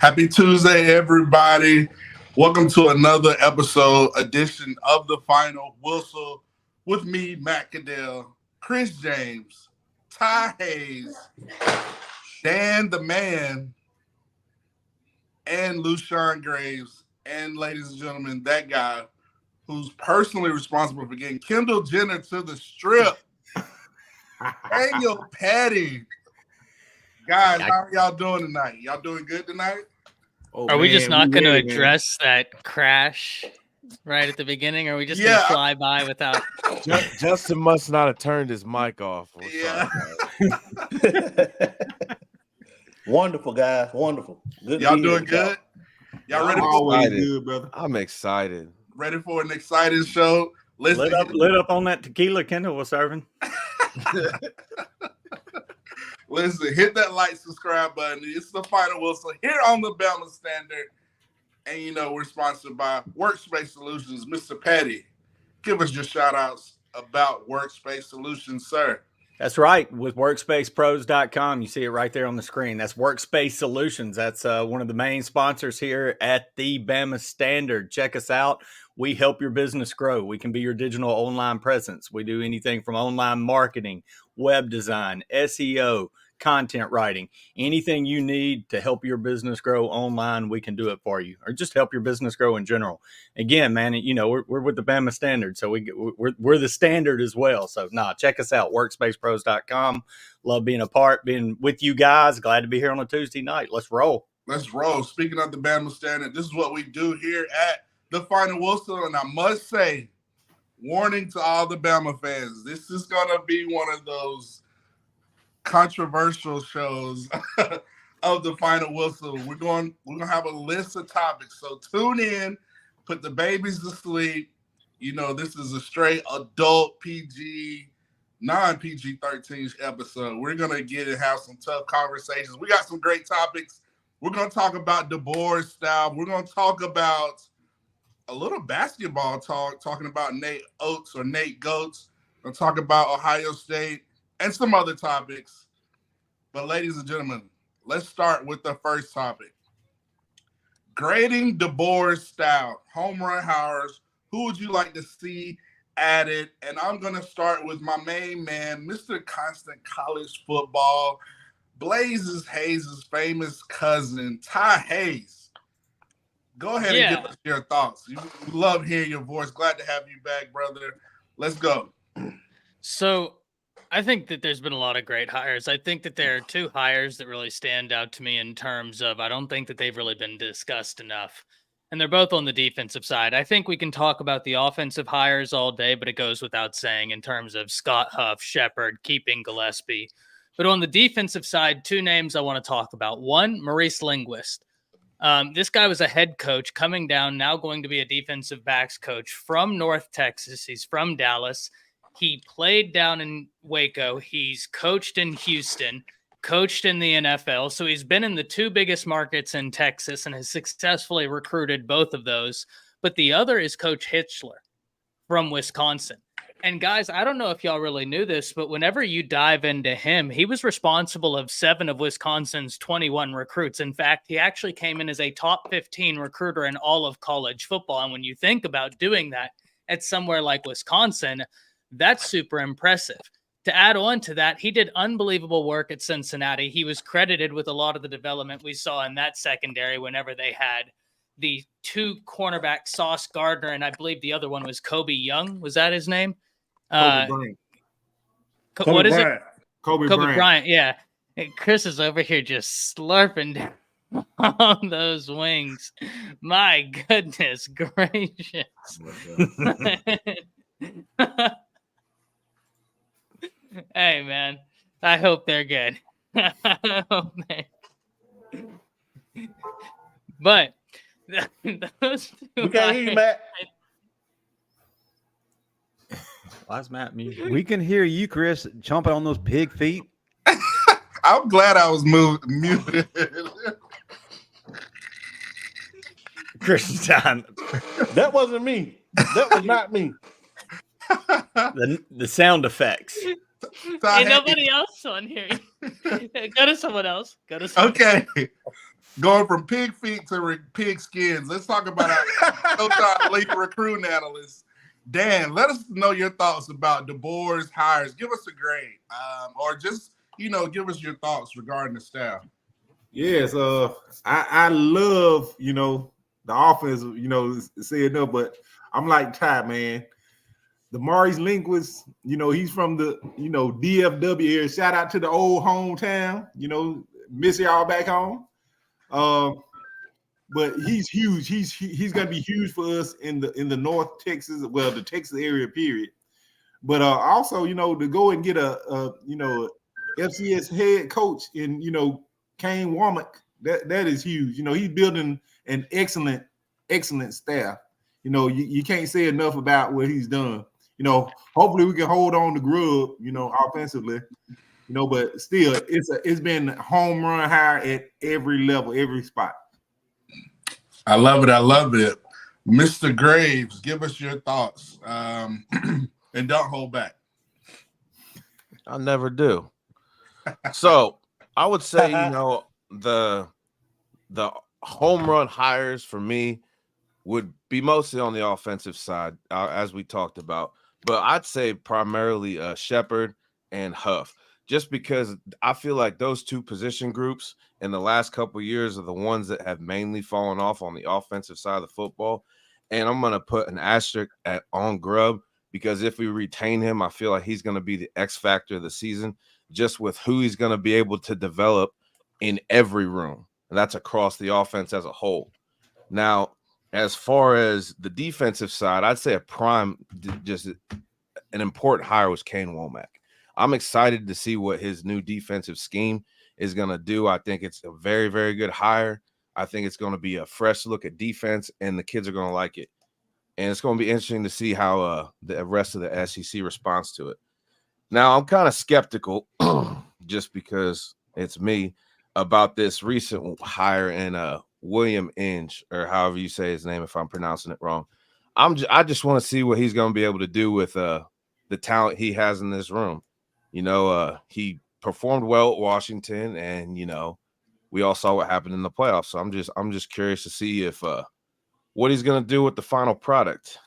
Happy Tuesday, everybody. Welcome to another edition of the Final Whistle with me, Matt Cadell, Chris James, Ty Hayes, Dan the Man, and Lushawn Graves, and ladies and gentlemen, that guy who's personally responsible for getting Kendall Jenner to the strip, Daniel Petty. Guys, how are y'all doing tonight? Y'all doing good tonight? Are we just not going to address that crash right at the beginning? Or are we just going to fly by without? Justin must not have turned his mic off. Yeah. Wonderful, guys. Wonderful. Good. Y'all doing good? Y'all ready? Always good, brother. I'm excited. Ready for an exciting show? Lit up on that tequila Kendall was serving. Listen, hit that like, subscribe button. It's the Final Whistle here on the Bama Standard. And, you know, we're sponsored by Workspace Solutions. Mr. Petty, give us your shout-outs about Workspace Solutions, sir. That's right. With WorkspacePros.com, you see it right there on the screen. That's Workspace Solutions. That's one of the main sponsors here at the Bama Standard. Check us out. We help your business grow. We can be your digital online presence. We do anything from online marketing, web design, SEO, content writing, anything you need to help your business grow online, we can do it for you, or just help your business grow in general. Again, man, you know, we're with the Bama Standard, so we're the standard as well. So check us out, workspacepros.com. Love being being with you guys. Glad to be here on a Tuesday night. Let's roll. Speaking of the Bama Standard, this is what we do here at the Final Whistle, and I must say, warning to all the Bama fans, this is gonna be one of those controversial shows of the Final Whistle. We're gonna have a list of topics, so tune in, put the babies to sleep. You know, this is a straight adult PG, non-PG 13 episode. We're gonna get and have some tough conversations. We got some great topics. We're gonna talk about DeBoer's style. We're gonna talk about a little basketball talking about Nate Goats. We're gonna talk about Ohio State and some other topics. But ladies and gentlemen, let's start with the first topic. Grading DeBoer's style, home run hires. Who would you like to see added? And I'm going to start with my main man, Mr. Constant College Football, Blazes Hayes' famous cousin, Ty Hayes. Go ahead and give us your thoughts. We love hearing your voice. Glad to have you back, brother. Let's go. So I think that there's been a lot of great hires. I think that there are two hires that really stand out to me in terms of I don't think that they've really been discussed enough. And they're both on the defensive side. I think we can talk about the offensive hires all day, but it goes without saying in terms of Scott Huff, Shepard, keeping Gillespie. But on the defensive side, two names I want to talk about. One, Maurice Linguist. This guy was a head coach coming down, now going to be a defensive backs coach from North Texas. He's from Dallas. He played down in Waco. He's coached in Houston, coached in the NFL. So he's been in the two biggest markets in Texas and has successfully recruited both of those. But the other is Coach Hitchler from Wisconsin. And guys, I don't know if y'all really knew this, but whenever you dive into him, he was responsible of 7 of Wisconsin's 21 recruits. In fact, he actually came in as a top 15 recruiter in all of college football. And when you think about doing that at somewhere like Wisconsin, that's super impressive. To add on to that, he did unbelievable work at Cincinnati. He was credited with a lot of the development we saw in that secondary whenever they had the two cornerback, Sauce Gardner, and I believe the other one was Kobe Young. Was that his name? Kobe Bryant. What is it? Kobe Bryant, yeah. And Chris is over here just slurping down on those wings. My goodness gracious. Hey, man, I hope they're good. But those two We can't hear you, Matt. Why's Matt muted? We can hear you, Chris, chomping on those pig feet. I'm glad I was muted. Chris time. That wasn't me. That was not me. The sound effects. Ain't nobody else on here. Go to someone else. Okay. Going from pig feet to pig skins. Let's talk about our elite recruiting analyst. Dan, let us know your thoughts about DeBoer's hires. Give us a grade, or just give us your thoughts regarding the staff. Yes, I love the offense. Saying no, but I'm like Ty, man. The Maurice Linguist, he's from the DFW area. Shout out to the old hometown. Miss y'all back home. But he's huge. He's gonna be huge for us in the North Texas, the Texas area, period. But also, to go and get a FCS head coach in Kane Wommack, that is huge. He's building an excellent staff. You can't say enough about what he's done. Hopefully we can hold on to Grubb, offensively. But still, it's been home run hire at every level, every spot. I love it. I love it. Mr. Graves, give us your thoughts. And don't hold back. I never do. So I would say, the home run hires for me would be mostly on the offensive side, as we talked about. But I'd say primarily Shepard and Huff, just because I feel like those two position groups in the last couple of years are the ones that have mainly fallen off on the offensive side of the football. And I'm going to put an asterisk on Grubb, because if we retain him, I feel like he's going to be the X factor of the season, just with who he's going to be able to develop in every room. And that's across the offense as a whole. Now, as far as the defensive side, I'd say just an important hire was Kane Wommack. I'm excited to see what his new defensive scheme is going to do. I think it's a very, very good hire. I think it's going to be a fresh look at defense, and the kids are going to like it. And it's going to be interesting to see how the rest of the SEC responds to it. Now, I'm kind of skeptical, just because it's me, about this recent hire in William Inge, or however you say his name if I'm pronouncing it wrong. I just want to see what he's going to be able to do with the talent he has in this room. He performed well at Washington, and we all saw what happened in the playoffs. So I'm just curious to see if what he's going to do with the final product.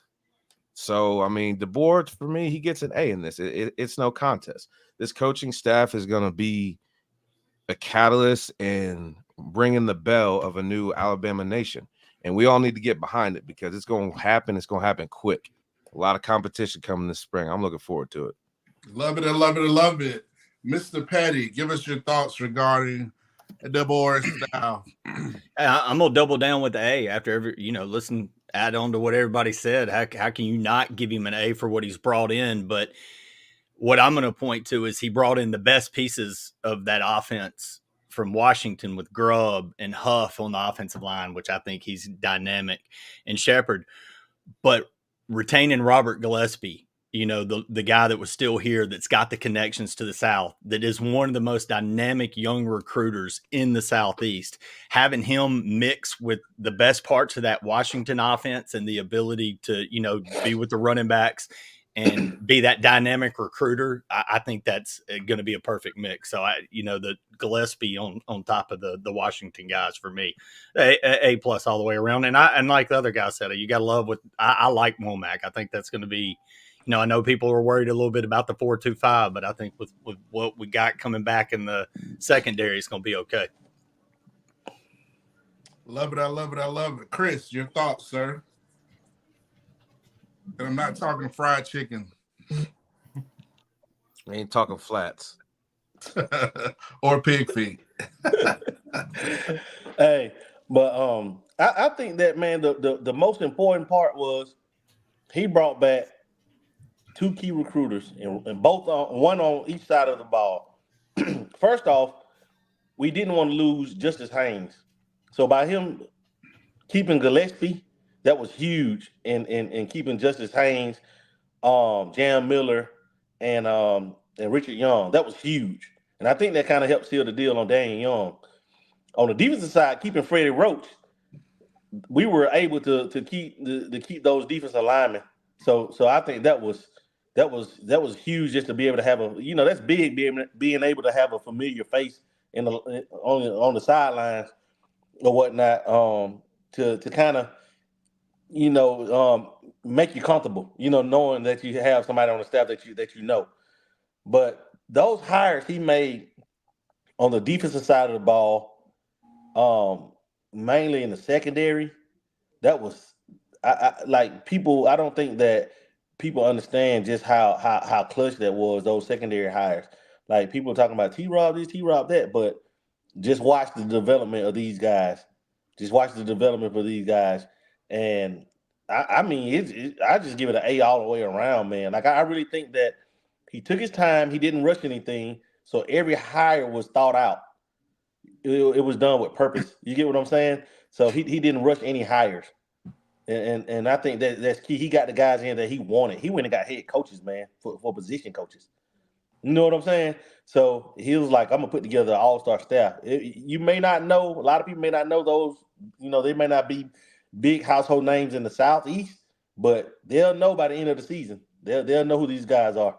So I mean, DeBoer, for me, he gets an A in this. It's no contest. This coaching staff is going to be a catalyst in ringing the bell of a new Alabama nation, and we all need to get behind it, because it's going to happen. It's going to happen quick. A lot of competition coming this spring. I'm looking forward to it. Love it. I love it. I love it. Mr. Petty, give us your thoughts regarding DeBoer's style. I'm gonna double down with the A after every add on to what everybody said. How can you not give him an A for what he's brought in? But what I'm gonna point to is he brought in the best pieces of that offense from Washington, with Grubb and Huff on the offensive line, which I think he's dynamic, and Shepard. But retaining Robert Gillespie, the guy that was still here, that's got the connections to the South, that is one of the most dynamic young recruiters in the Southeast, having him mix with the best parts of that Washington offense and the ability to, be with the running backs and be that dynamic recruiter, I think that's going to be a perfect mix. So the Gillespie on top of the Washington guys, for me, A plus all the way around. And like the other guy said, you got to love what I like Wommack. I think that's going to be, I know people are worried a little bit about the 4-2-5, but I think with what we got coming back in the secondary, it's going to be okay. Love it. I love it. I love it. Chris, your thoughts, sir? And I'm not talking fried chicken. I ain't talking flats. Or pig feet. Hey, but I think that, man, the most important part was he brought back two key recruiters, and both one on each side of the ball. First off, we didn't want to lose Justice Haynes, so by him keeping Gillespie, that was huge, and keeping Justice Haynes, Jam Miller, and Richard Young, that was huge, and I think that kind of helped seal the deal on Daniel Young. On the defensive side, keeping Freddie Roach, we were able to keep those defensive linemen. So I think that was huge, just to be able to have that's big, being able to have a familiar face on the sidelines or whatnot, to kind of, make you comfortable, knowing that you have somebody on the staff that you know. But those hires he made on the defensive side of the ball, mainly in the secondary, that was like people. I don't think that people understand just how clutch that was. Those secondary hires, like people talking about T-Rob this, T-Rob that, but just watch the development of these guys. Just watch the development for these guys, and I mean, I just give it an A all the way around, man. Like I really think that he took his time. He didn't rush anything, so every hire was thought out. It was done with purpose. You get what I'm saying? So he didn't rush any hires, and I think that's key. He got the guys in that he wanted. He went and got head coaches, man, for position coaches. You know what I'm saying? So he was like, I'm gonna put together an all-star staff. You may not know, a lot of people may not know those, they may not be big household names in the Southeast, but they'll know by the end of the season. They'll know who these guys are.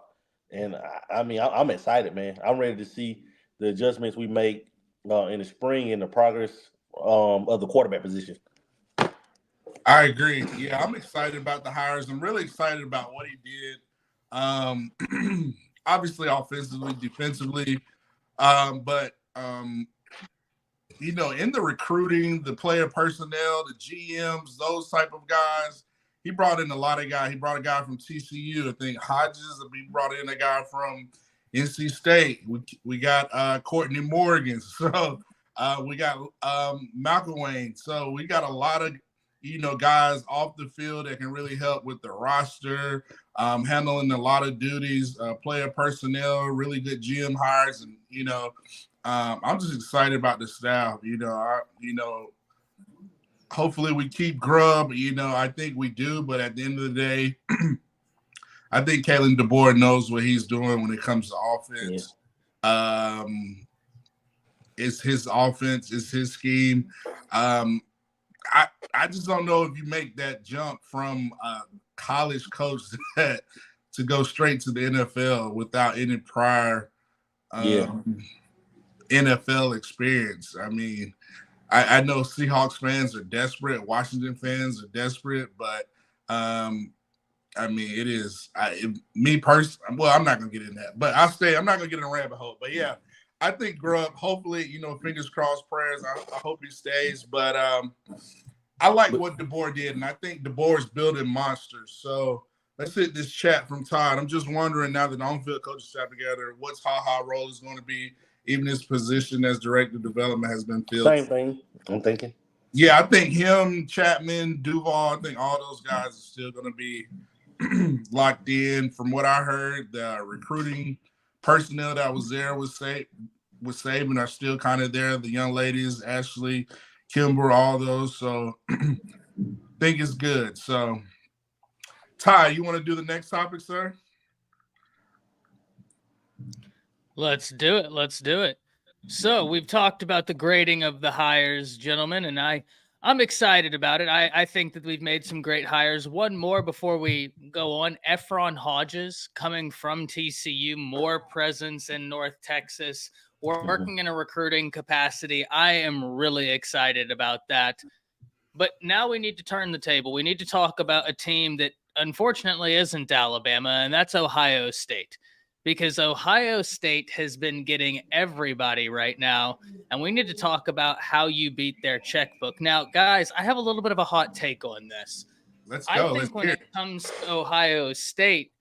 And I mean, I'm excited, man. I'm ready to see the adjustments we make in the spring and the progress of the quarterback position. I agree. Yeah, I'm excited about the hires. I'm really excited about what he did. Obviously, offensively, defensively, but in the recruiting, the player personnel, the GMs, those type of guys, he brought in a lot of guys. He brought a guy from TCU, I think Hodges. He brought in a guy from NC State. We got Courtney Morgan. So we got Malcolm Wayne. So we got a lot of guys off the field that can really help with the roster, handling a lot of duties, player personnel, really good GM hires, and I'm just excited about the staff. Hopefully we keep Grubb. I think we do, but at the end of the day, I think Kalen DeBoer knows what he's doing when it comes to offense. Yeah. It's his offense, it's his scheme. I just don't know if you make that jump from a college coach to go straight to the NFL without any prior NFL experience. I mean, I know Seahawks fans are desperate, Washington fans are desperate, but I mean, it is me personally. Well, I'm not gonna get in that, but I'm not gonna get in a rabbit hole. But yeah, I think Grubb. Hopefully, fingers crossed, prayers. I hope he stays, but I like what DeBoer did, and I think DeBoer's building monsters. So let's hit this chat from Todd. I'm just wondering, now that the on-field coaches have together, what's HaHa role is going to be, even his position as director of development has been filled. Same thing, I'm thinking. Yeah, I think him, Chapman, Duval, I think all those guys are still going to be locked in. From what I heard, the recruiting personnel that was there with Saban are still kind of there. The young ladies, Ashley, Kimber, all those. So think it's good. So Ty, you want to do the next topic, sir? Let's do it. So we've talked about the grading of the hires, gentlemen, and I'm excited about it. I think that we've made some great hires. One more before we go on. Efron Hodges, coming from TCU, more presence in North Texas, working in a recruiting capacity. I am really excited about that. But now we need to turn the table. We need to talk about a team that unfortunately isn't Alabama, and that's Ohio State. Because Ohio State has been getting everybody right now, and we need to talk about how you beat their checkbook. Now, guys, I have a little bit of a hot take on this. Let's go. I think when it comes to Ohio State,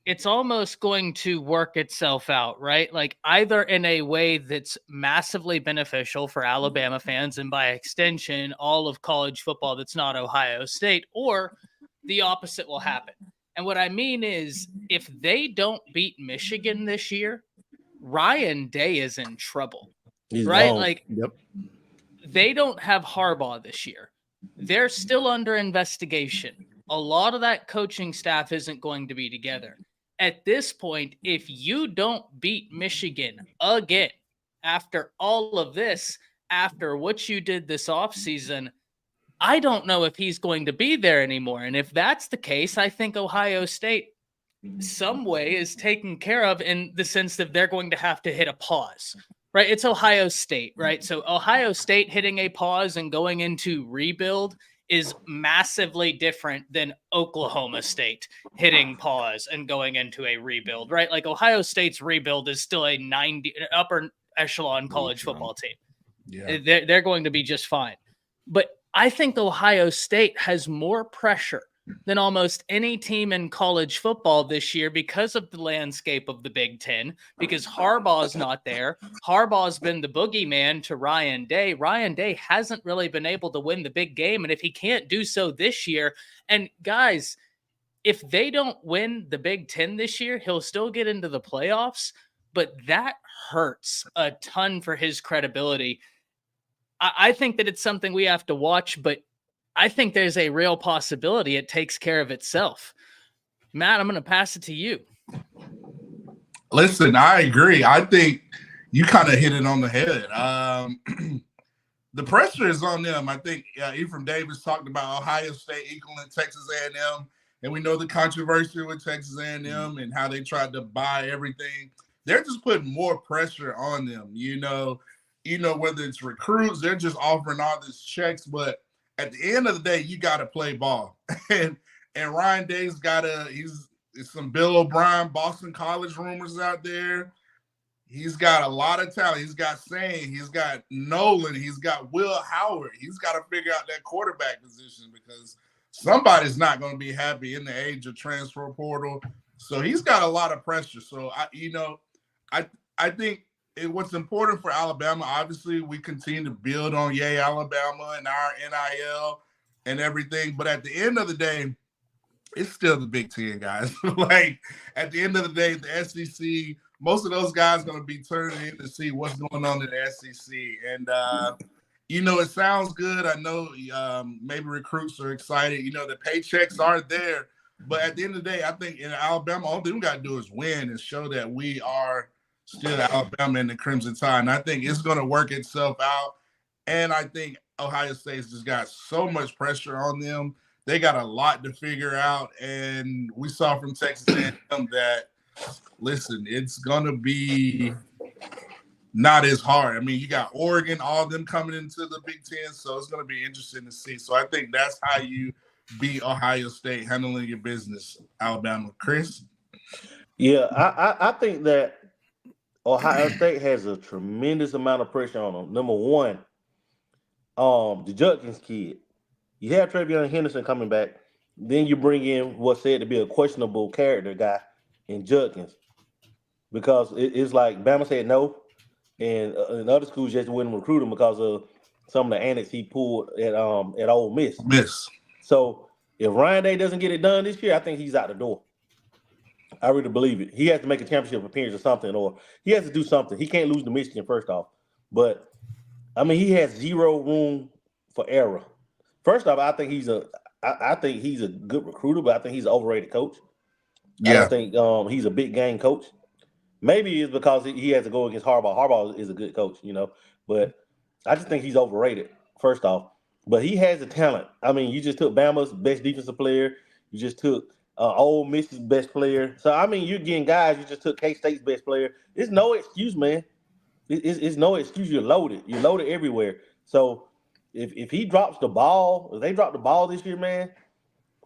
it's almost going to work itself out, right? Like either in a way that's massively beneficial for Alabama fans and by extension, all of college football that's not Ohio State, or the opposite will happen. And what I mean is, if they don't beat Michigan this year, Ryan Day is in trouble, right? Gone. Like, they don't have Harbaugh this year. They're still under investigation. A lot of that coaching staff isn't going to be together. At this point, if you don't beat Michigan again, after all of this, after what you did this offseason, I don't know if he's going to be there anymore. And if that's the case, I think Ohio State some way is taken care of in the sense that they're going to have to hit a pause. right? It's Ohio State, right? So Ohio State hitting a pause and going into rebuild is massively different than Oklahoma State hitting pause and going into a rebuild, right? Like Ohio State's rebuild is still a 90 upper echelon college football team. Yeah. They're going to be just fine. But I think Ohio State has more pressure than almost any team in college football this year because of the landscape of the Big Ten, because Harbaugh's not there. Harbaugh's been the boogeyman to Ryan Day. Ryan Day hasn't really been able to win the big game. And if he can't do so this year, and guys, if they don't win the Big Ten this year, he'll still get into the playoffs, but that hurts a ton for his credibility. I think that it's something we have to watch, but I think there's a real possibility it takes care of itself. Matt, I'm going to pass it to you. Listen, I agree. I think you kind of hit it on the head. The pressure is on them. I think Ephraim Davis talked about Ohio State equaling Texas A&M, and we know the controversy with Texas A&M and how they tried to buy everything. They're just putting more pressure on them. You know, whether it's recruits, they're just offering all these checks, but at the end of the day, you got to play ball. and Ryan Day's he's some Bill O'Brien, Boston College rumors out there. He's got a lot of talent. He's got Sane, he's got Nolan, he's got Will Howard. He's got to figure out that quarterback position because somebody's not going to be happy in the age of transfer portal. So he's got a lot of pressure. So I think what's important for Alabama, obviously, we continue to build on Yay Alabama and our NIL and everything. But at the end of the day, it's still the Big Ten, guys. Like, at the end of the day, the SEC, most of those guys are going to be turning in to see what's going on in the SEC. And, it sounds good. I know maybe recruits are excited. The paychecks aren't there. But at the end of the day, I think in Alabama, all we got to do is win and show that we are still Alabama and the Crimson Tide. And I think it's going to work itself out. And I think Ohio State's just got so much pressure on them. They got a lot to figure out. And we saw from Texas A&M that, listen, it's going to be not as hard. I mean, you got Oregon, all of them coming into the Big Ten. So it's going to be interesting to see. So I think that's how you beat Ohio State, handling your business, Alabama. Chris? Yeah, I think that Ohio State has a tremendous amount of pressure on them. Number one, the Judkins kid. You have Travion Henderson coming back. Then you bring in what's said to be a questionable character guy in Judkins. Because it's like Bama said no, and other schools just wouldn't recruit him because of some of the antics he pulled at Ole Miss. So if Ryan Day doesn't get it done this year, I think he's out the door. I really believe it. He has to make a championship appearance or something, or he has to do something. He can't lose to Michigan, first off. But, I mean, he has zero room for error. First off, I think he's a good recruiter, but I think he's an overrated coach. Yeah. I don't think he's a big game coach. Maybe it's because he has to go against Harbaugh. Harbaugh is a good coach, but I just think he's overrated, first off. But he has the talent. I mean, you just took Bama's best defensive player. You just took Ole Miss's best player. So, I mean, you're getting guys. You just took K-State's best player. It's no excuse, man. It's no excuse. You're loaded. You're loaded everywhere. So, if he drops the ball, if they drop the ball this year, man,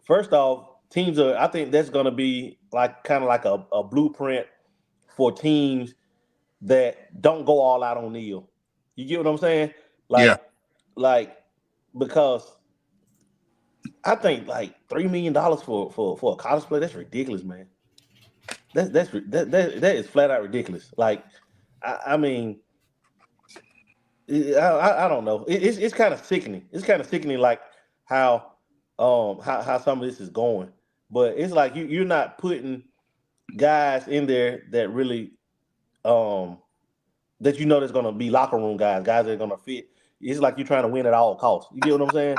first off, teams are – I think that's going to be kind of like a blueprint for teams that don't go all out on Neal. You get what I'm saying? Because I think $3 million for a college player, that's ridiculous, man. That is flat out ridiculous. I mean, I don't know. It's kind of sickening. It's kind of sickening, how some of this is going. But it's like you're not putting guys in there that really that there's going to be locker room guys that are going to fit. It's like you're trying to win at all costs. You get what I'm saying?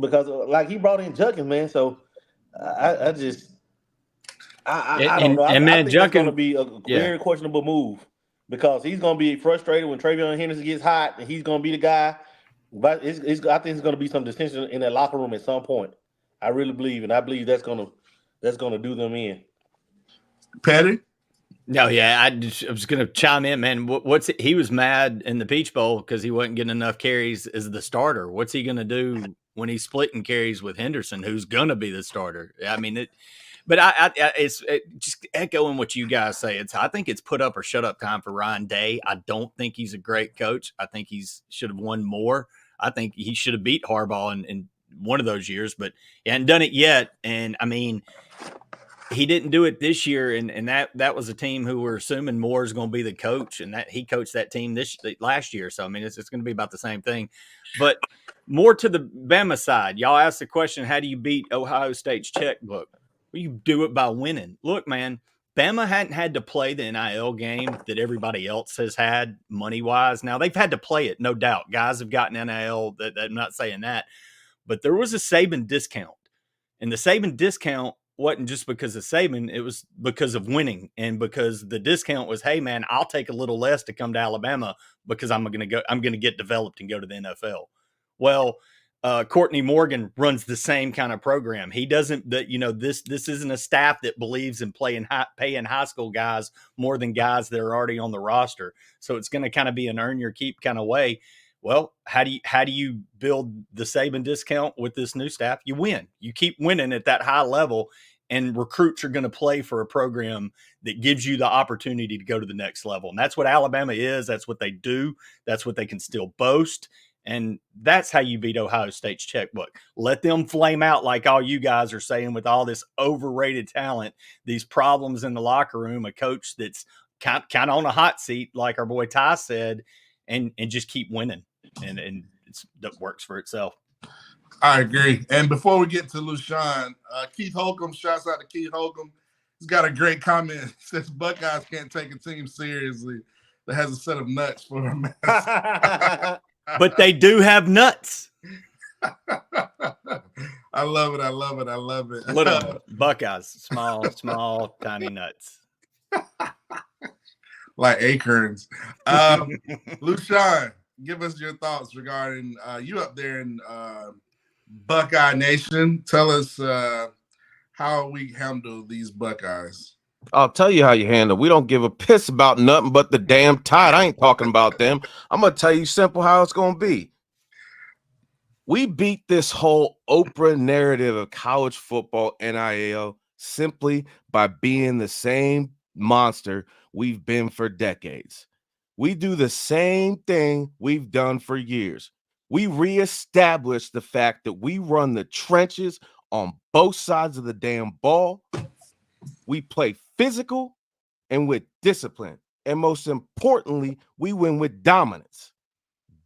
Because he brought in Judkins, man. So I don't know. I think it's going to be a very questionable move because he's going to be frustrated when Travion Henderson gets hot, and he's going to be the guy. But I think it's going to be some dissension in that locker room at some point. I really believe, and I believe that's going to do them in. Patty? No, yeah, I was going to chime in, man. He was mad in the Peach Bowl because he wasn't getting enough carries as the starter. What's he going to do when he's splitting carries with Henderson, who's going to be the starter? I mean, but it's just echoing what you guys say. I think it's put up or shut up time for Ryan Day. I don't think he's a great coach. I think should have won more. I think he should have beat Harbaugh in one of those years, but he hadn't done it yet. And I mean, he didn't do it this year, and that was a team who we're assuming Moore is going to be the coach, and that he coached that team last year. So I mean, it's going to be about the same thing. But more to the Bama side, y'all asked the question: how do you beat Ohio State's checkbook? Well, you do it by winning. Look, man, Bama hadn't had to play the NIL game that everybody else has had money wise. Now they've had to play it, no doubt. Guys have gotten NIL. That I'm not saying that, but there was a Saban discount, and the Saban discount wasn't just because of Saban, it was because of winning, and because the discount was, hey man, I'll take a little less to come to Alabama because I'm going to get developed and go to the NFL. Well, Courtney Morgan runs the same kind of program. He doesn't this isn't a staff that believes in paying high school guys more than guys that are already on the roster. So it's going to kind of be an earn your keep kind of way. Well, how do you build the Saban discount with this new staff? You win. You keep winning at that high level, and recruits are going to play for a program that gives you the opportunity to go to the next level. And that's what Alabama is. That's what they do. That's what they can still boast. And that's how you beat Ohio State's checkbook. Let them flame out like all you guys are saying with all this overrated talent, these problems in the locker room, a coach that's kind of on a hot seat, like our boy Ty said, and just keep winning. And that works for itself. I agree. And before we get to Lushan, Keith Holcomb, shouts out to Keith Holcomb. He's got a great comment. He says Buckeyes can't take a team seriously that has a set of nuts for a mess. But they do have nuts. I love it. I love it. I love it. Little Buckeyes, small, tiny nuts. Like acorns. Lushan, give us your thoughts regarding you up there in Buckeye Nation. Tell us how we handle these Buckeyes. I'll tell you how you handle. We don't give a piss about nothing but the damn Tide. I ain't talking about them. I'm going to tell you simple how it's going to be. We beat this whole Oprah narrative of college football NIL simply by being the same monster we've been for decades. We do the same thing we've done for years. We reestablish the fact that we run the trenches on both sides of the damn ball. We play physical and with discipline. And most importantly, we win with dominance.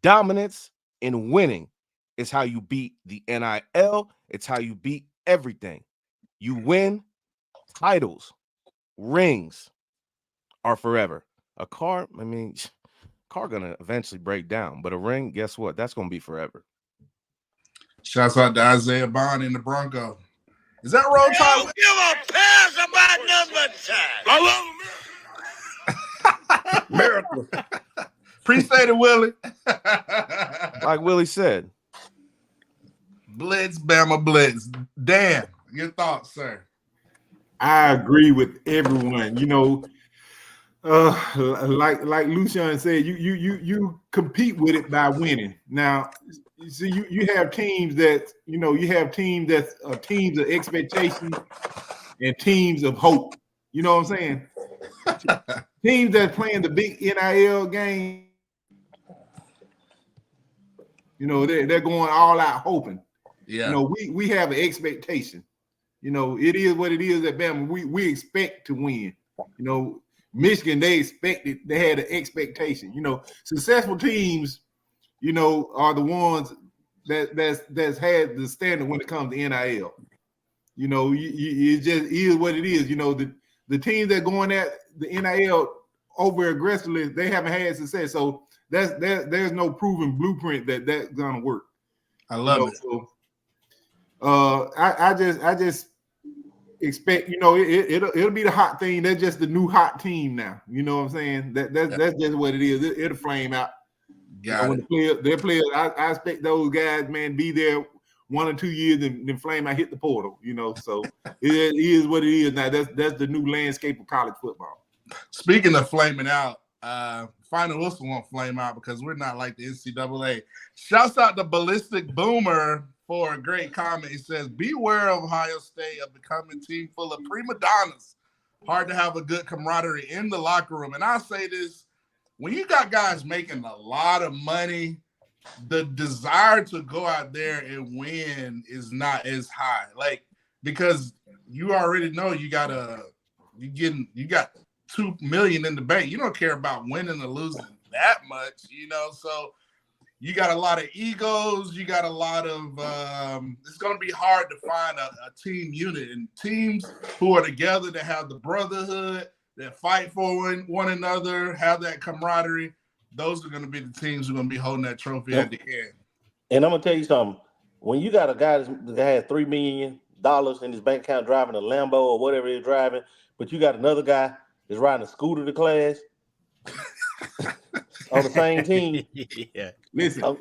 Dominance in winning is how you beat the NIL. It's how you beat everything. You win, titles, rings are forever. A car, car gonna eventually break down, but a ring, guess what? That's gonna be forever. Shouts out to Isaiah Bond in the Bronco. Is that roll time? Give a pass about number 10. Miracle. Appreciate it, Willie. Like Willie said. Blitz, Bama Blitz. Dan, your thoughts, sir? I agree with everyone. Like Lushan said, you compete with it by winning. Now, you see, you have teams that teams of expectation and teams of hope. You know what I'm saying? Teams that playing the big NIL game, they're going all out hoping. Yeah. We have an expectation. It is what it is at Bama. We expect to win. Michigan, they had an expectation. Successful teams, are the ones that's had the standard when it comes to NIL. It just is what it is. The teams that going at the NIL over aggressively, they haven't had success. So there's no proven blueprint that's gonna work. I love it. So, I just expect, it'll be the hot thing. That's just the new hot team now. You know what I'm saying? That's just what it is. It'll flame out. When their players, I expect those guys, man, be there 1 or 2 years and then flame out, hit the portal. So it is what it is now. That's the new landscape of college football. Speaking of flaming out, Final Whistle won't flame out because we're not like the NCAA. Shouts out to Ballistic Boomer for a great comment. He says, beware of Ohio State of becoming a team full of prima donnas. Hard to have a good camaraderie in the locker room. And I'll say this, when you got guys making a lot of money, the desire to go out there and win is not as high. Like, because you already know you got $2 million in the bank. You don't care about winning or losing that much, so you got a lot of egos. You got a lot of it's going to be hard to find a team unit, and teams who are together that have the brotherhood, that fight for one another, have that camaraderie. Those are going to be the teams who are going to be holding that trophy at the end. And I'm going to tell you something. When you got a guy that has $3 million in his bank account driving a Lambo or whatever he's driving, but you got another guy that's riding a scooter to class on the same team. Yeah. Listen,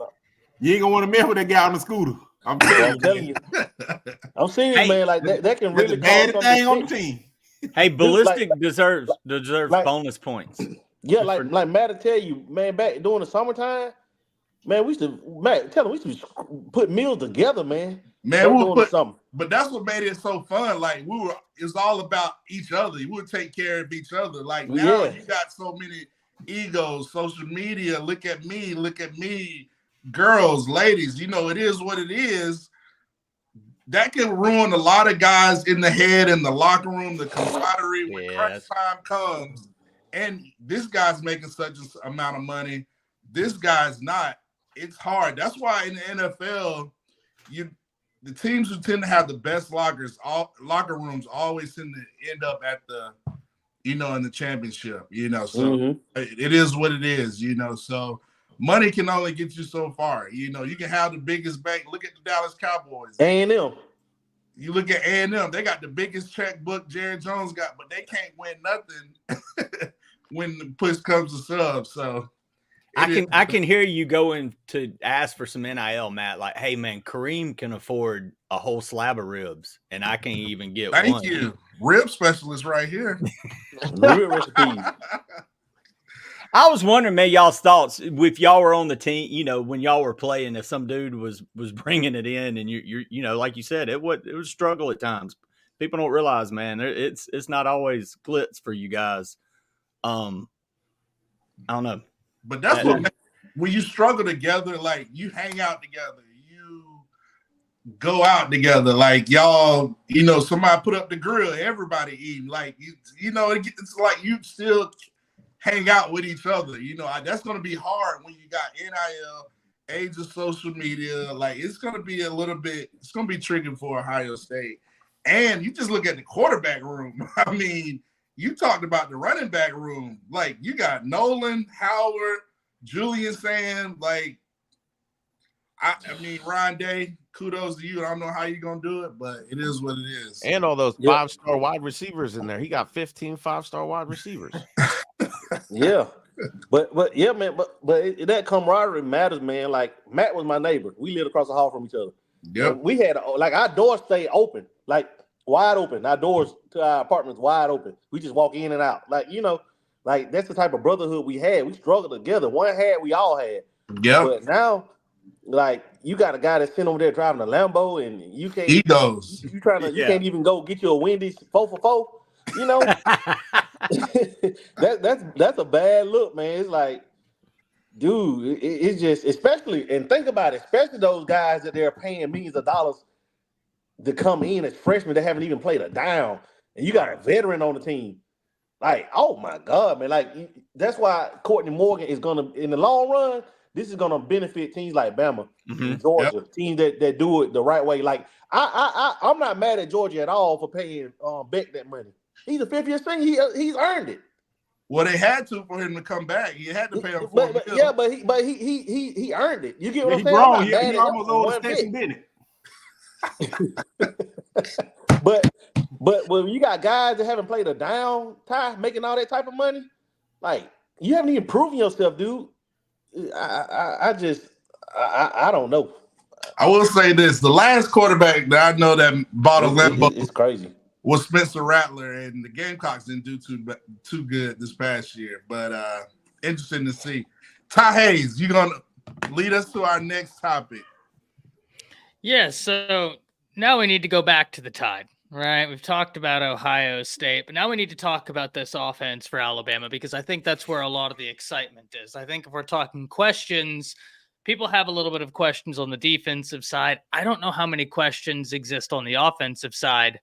you ain't gonna want to mess with that guy on the scooter. I'm telling you. I'm serious, man. Like that can really bad cause thing on something the team. Hey, Ballistic deserves bonus points. Yeah, like Matt will tell you, man, back during the summertime, man, we used to put meals together, man. Man, but that's what made it so fun. Like it's all about each other. We would take care of each other. Like now you got so many egos, social media, look at me, girls, ladies, it is what it is. That can ruin a lot of guys in the head, in the locker room, the camaraderie when crunch time comes. And this guy's making such an amount of money. This guy's not. It's hard. That's why in the NFL, the teams who tend to have the best locker rooms always tend to end up at the, in the championship, so it is what it is, so money can only get you so far. You can have the biggest bank. Look at the Dallas Cowboys. A&M. You look at A&M, they got the biggest checkbook Jerry Jones got, but they can't win nothing when the push comes to shove. So I can hear you going to ask for some NIL, Matt. Like, hey man, Kareem can afford a whole slab of ribs, and I can't even get one. Thank you, rib specialist right here. Rib recipes. I was wondering, man, y'all's thoughts if y'all were on the team. When y'all were playing, if some dude was bringing it in, and you're like you said, it would struggle at times. People don't realize, man, it's not always glitz for you guys. I don't know. But that's when you struggle together, like you hang out together, you go out together, like y'all, somebody put up the grill, everybody eating, like it's like you still hang out with each other. That's going to be hard when you got NIL, age of social media. Like it's going to be it's going to be tricky for Ohio State. And you just look at the quarterback room. I mean, you talked about the running back room. Like you got Nolan, Howard, Julian Sam. Like, I mean, Ryan Day, kudos to you. I don't know how you're going to do it, but it is what it is. And all those 5-star wide receivers in there. He got 15 5-star wide receivers. Yeah. But yeah, man, but that camaraderie matters, man. Like Matt was my neighbor. We lived across the hall from each other. Yep. And we had our doors stayed open, like wide open. Our doors to our apartments wide open. We just walk in and out. Like, like that's the type of brotherhood we had. We struggled together. One had, we all had. Yeah. But now, like, you got a guy that's sitting over there driving a Lambo, and you can't. Egos. You can't even go get you a Wendy's 4 for $4. That's a bad look, man. It's like, dude, it's just, especially, and think about it, especially those guys that they're paying millions of dollars to come in as freshmen that haven't even played a down, and you got a veteran on the team. Like, oh my God, man! Like that's why Courtney Morgan is gonna, in the long run, this is gonna benefit teams like Bama, and Georgia, teams that do it the right way. Like I'm not mad at Georgia at all for paying Beck that money. He's a fifth-year senior. He's earned it. Well, they had to for him to come back. You had to pay him $4 million. Yeah, but he earned it. You get what I'm saying? He almost owed Stetson Bennett. But when you got guys that haven't played a down, Ty, making all that type of money, like you haven't even proven yourself, dude. I don't know. I will say this: the last quarterback that I know that bought a Lambo it's crazy. was Spencer Rattler, and the Gamecocks didn't do too good this past year. But interesting to see. Ty Hayes, you're gonna lead us to our next topic. Yeah, so now we need to go back to the Tide, right? We've talked about Ohio State, but now we need to talk about this offense for Alabama because I think that's where a lot of the excitement is. I think if we're talking questions, people have a little bit of questions on the defensive side. I don't know how many questions exist on the offensive side.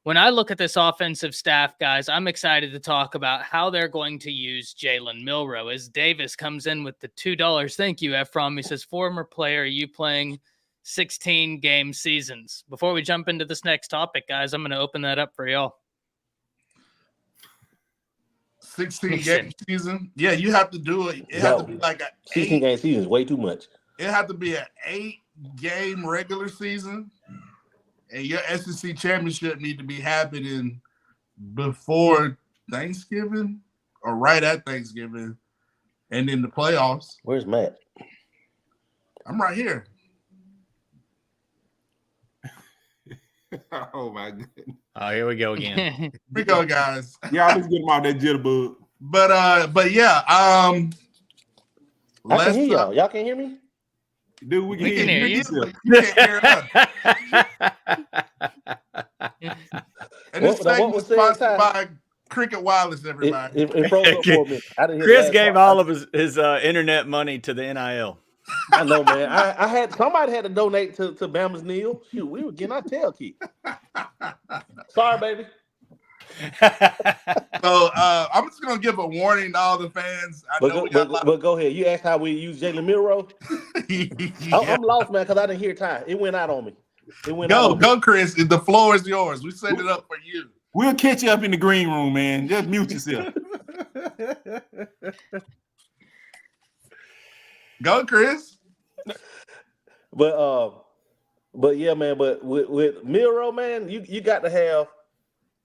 When I look at this offensive staff, guys, I'm excited to talk about how they're going to use Jalen Milroe as Davis comes in with the $2. Thank you, Ephraim. He says, former player, are you playing 16 game seasons? Before we jump into this next topic, guys, I'm going to open that up for y'all. 16 game season? Yeah, you have to do it. It has to be like a 16 game season is way too much. It had to be an 8-game regular season, and your SEC championship need to be happening before Thanksgiving or right at Thanksgiving, and then the playoffs. Where's Matt? I'm right here. Oh my goodness. Oh, here we go again. Here we go, guys. Yeah, let's get him out that jitterbug. But yeah, I can hear y'all. Y'all can hear me? Dude, we can hear you. You can't hear us. And this segment was sponsored by Cricket Wireless, everybody. It froze up for me. I didn't hear Chris that gave part. all of his internet money to the NIL. I know, man. I had somebody had to donate to Bama's Neil. Shoot, we were getting our tail kicked. Sorry, baby. So I'm just gonna give a warning to all the fans. But go ahead. You asked how we use Jalen Milroe. Yeah. I'm lost, man, because I didn't hear Ty. It went out on me. Go, Chris. The floor is yours. We set it up for you. We'll catch you up in the green room, man. Just mute yourself. Go, Chris. But yeah, man. But with Milroe, man, you got to have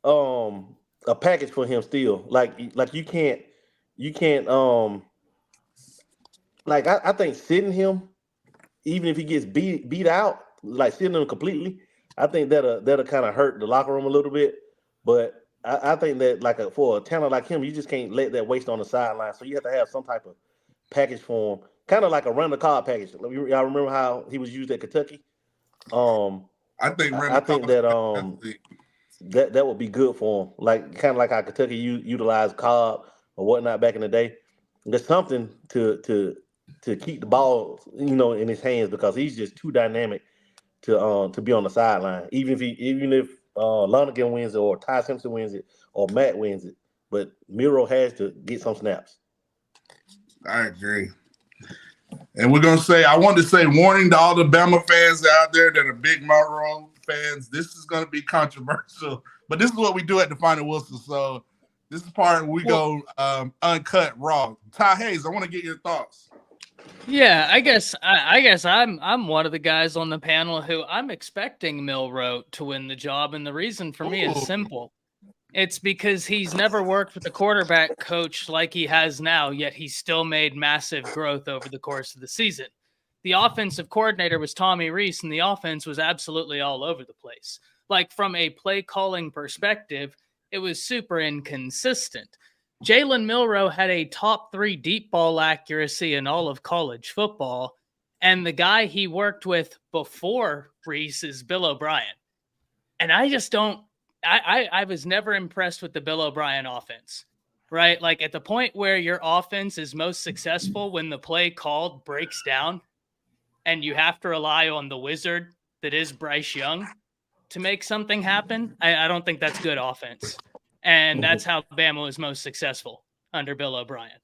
a package for him still. Like you can't like I think sitting him, even if he gets beat out, like sitting him completely, I think that'll kind of hurt the locker room a little bit. But I think that for a talent like him, you just can't let that waste on the sideline. So you have to have some type of package for him, kind of like a run the card package. Y'all remember how he was used at Kentucky? I think that would be good for him. Like kind of like how Kentucky utilized Cobb or whatnot back in the day. There's something to keep the ball, in his hands because he's just too dynamic to be on the sideline. Even if Lonergan wins it or Ty Simpson wins it or Matt wins it, but Milroe has to get some snaps. I agree. And I want to say warning to all the Bama fans out there that are big Milroe fans. This is going to be controversial, but this is what we do at the Final Wilson. So this is part we go uncut raw. Ty Hayes, I want to get your thoughts. Yeah, I guess I'm one of the guys on the panel who I'm expecting Milroe to win the job, and the reason for me is simple. It's because he's never worked with a quarterback coach like he has now, yet he's still made massive growth over the course of the season. The offensive coordinator was Tommy Rees, and the offense was absolutely all over the place. Like, from a play calling perspective, it was super inconsistent. Jalen Milroe had a top 3 deep ball accuracy in all of college football, and the guy he worked with before Rees is Bill O'Brien. And I just don't. I was never impressed with the Bill O'Brien offense, right? Like at the point where your offense is most successful when the play called breaks down and you have to rely on the wizard that is Bryce Young to make something happen. I don't think that's good offense. And that's how Bama was most successful under Bill O'Brien.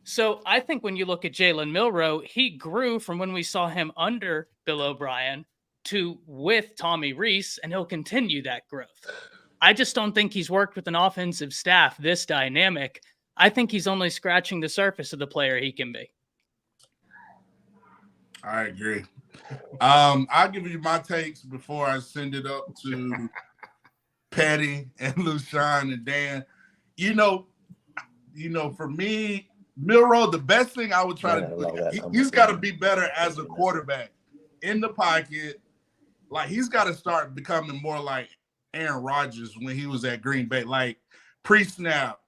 So I think when you look at Jalen Milroe, he grew from when we saw him under Bill O'Brien to with Tommy Rees, and he'll continue that growth. I just don't think he's worked with an offensive staff this dynamic. I think he's only scratching the surface of the player he can be. I agree. I'll give you my takes before I send it up to Patty and LaShawn and Dan. For me, Milroe, the best thing I would try to do, he's got to be better as a quarterback in the pocket. Like, he's got to start becoming more like Aaron Rodgers when he was at Green Bay, like pre-snap,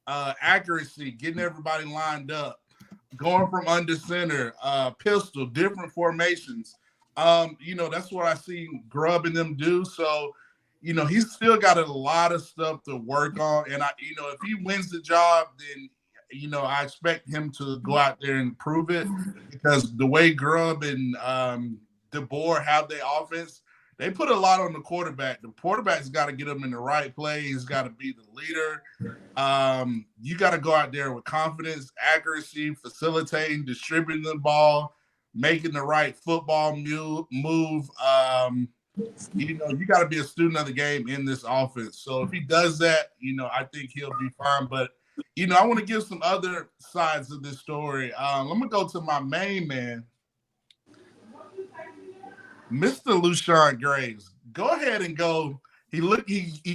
accuracy, getting everybody lined up, going from under center, pistol, different formations. That's what I see Grubb and them do. So, he's still got a lot of stuff to work on. And if he wins the job, then I expect him to go out there and prove it, because the way Grubb and DeBoer have their offense, they put a lot on the quarterback. The quarterback's got to get him in the right play. He's got to be the leader. You got to go out there with confidence, accuracy, facilitating, distributing the ball, making the right football move. You got to be a student of the game in this offense. So if he does that, I think he'll be fine. But I want to give some other sides of this story. I'm going to go to my main man, Mr. Lushawn Graves. Go ahead and go. He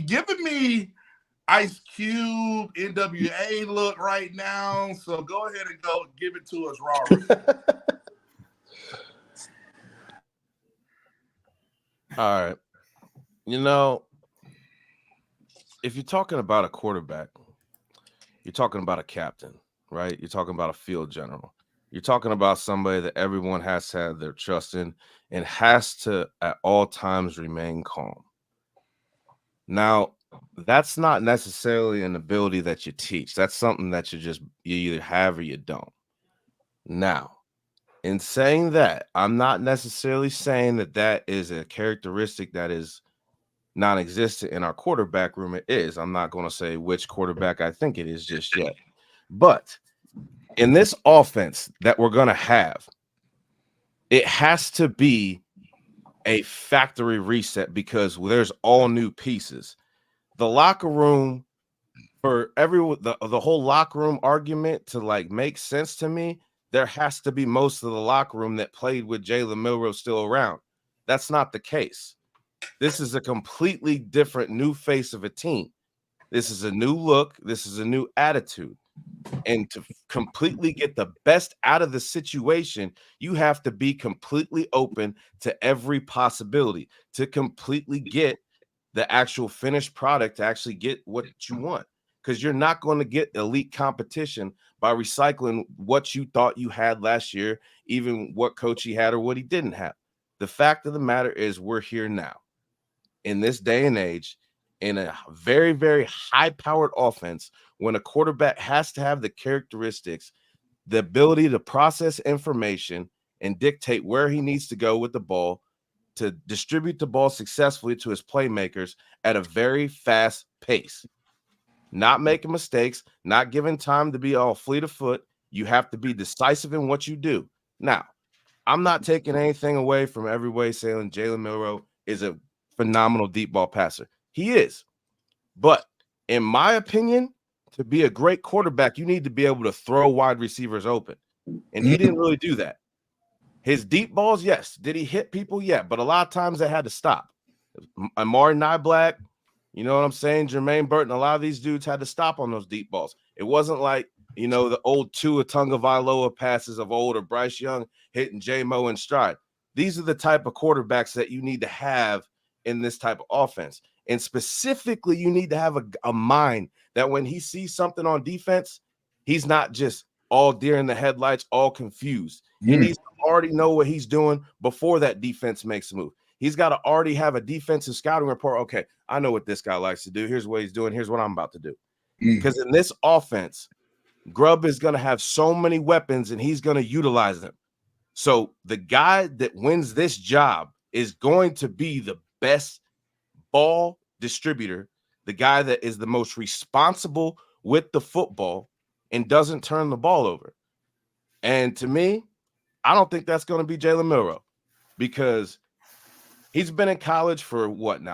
giving me Ice Cube, NWA look right now. So go ahead and go give it to us, Robert. All right. If you're talking about a quarterback, you're talking about a captain, right? You're talking about a field general. You're talking about somebody that everyone has to have their trust in and has to at all times remain calm. Now, that's not necessarily an ability that you teach. That's something that you either have or you don't. Now, in saying that, I'm not necessarily saying that is a characteristic that is non-existent in our quarterback room. It is. I'm not going to say which quarterback I think it is just yet. But in this offense that we're going to have, it has to be a factory reset, because there's all new pieces. The locker room, for the whole locker room argument to make sense to me, there has to be most of the locker room that played with Jalen Milroe still around. That's not the case. This is a completely different new face of a team. This is a new look. This is a new attitude. And to completely get the best out of the situation, you have to be completely open to every possibility to completely get the actual finished product, to actually get what you want. Because you're not going to get elite competition by recycling what you thought you had last year, even what coach he had or what he didn't have. The fact of the matter is we're here now in this day and age in a very, very high-powered offense, when a quarterback has to have the characteristics, the ability to process information and dictate where he needs to go with the ball, to distribute the ball successfully to his playmakers at a very fast pace. Not making mistakes, not giving time to be all fleet of foot. You have to be decisive in what you do. Now, I'm not taking anything away from every way saying Jalen Milroe is a phenomenal deep ball passer. He is. But in my opinion, to be a great quarterback, you need to be able to throw wide receivers open. And he didn't really do that. His deep balls, yes. Did he hit people? Yeah. But a lot of times they had to stop. Amari Nyblack, you know what I'm saying? Jermaine Burton, a lot of these dudes had to stop on those deep balls. It wasn't like, the old Tua Tagovailoa passes of old, or Bryce Young hitting J-Mo in stride. These are the type of quarterbacks that you need to have in this type of offense. And specifically, you need to have a mind that when he sees something on defense, he's not just all deer in the headlights, all confused. He needs to already know what he's doing before that defense makes a move. He's got to already have a defensive scouting report. Okay, I know what this guy likes to do. Here's what he's doing. Here's what I'm about to do. Because in this offense, Grubb is going to have so many weapons, and he's going to utilize them. So the guy that wins this job is going to be the best ball distributor, the guy that is the most responsible with the football and doesn't turn the ball over. And to me, I don't think that's going to be Jalen Milroe, because he's been in college for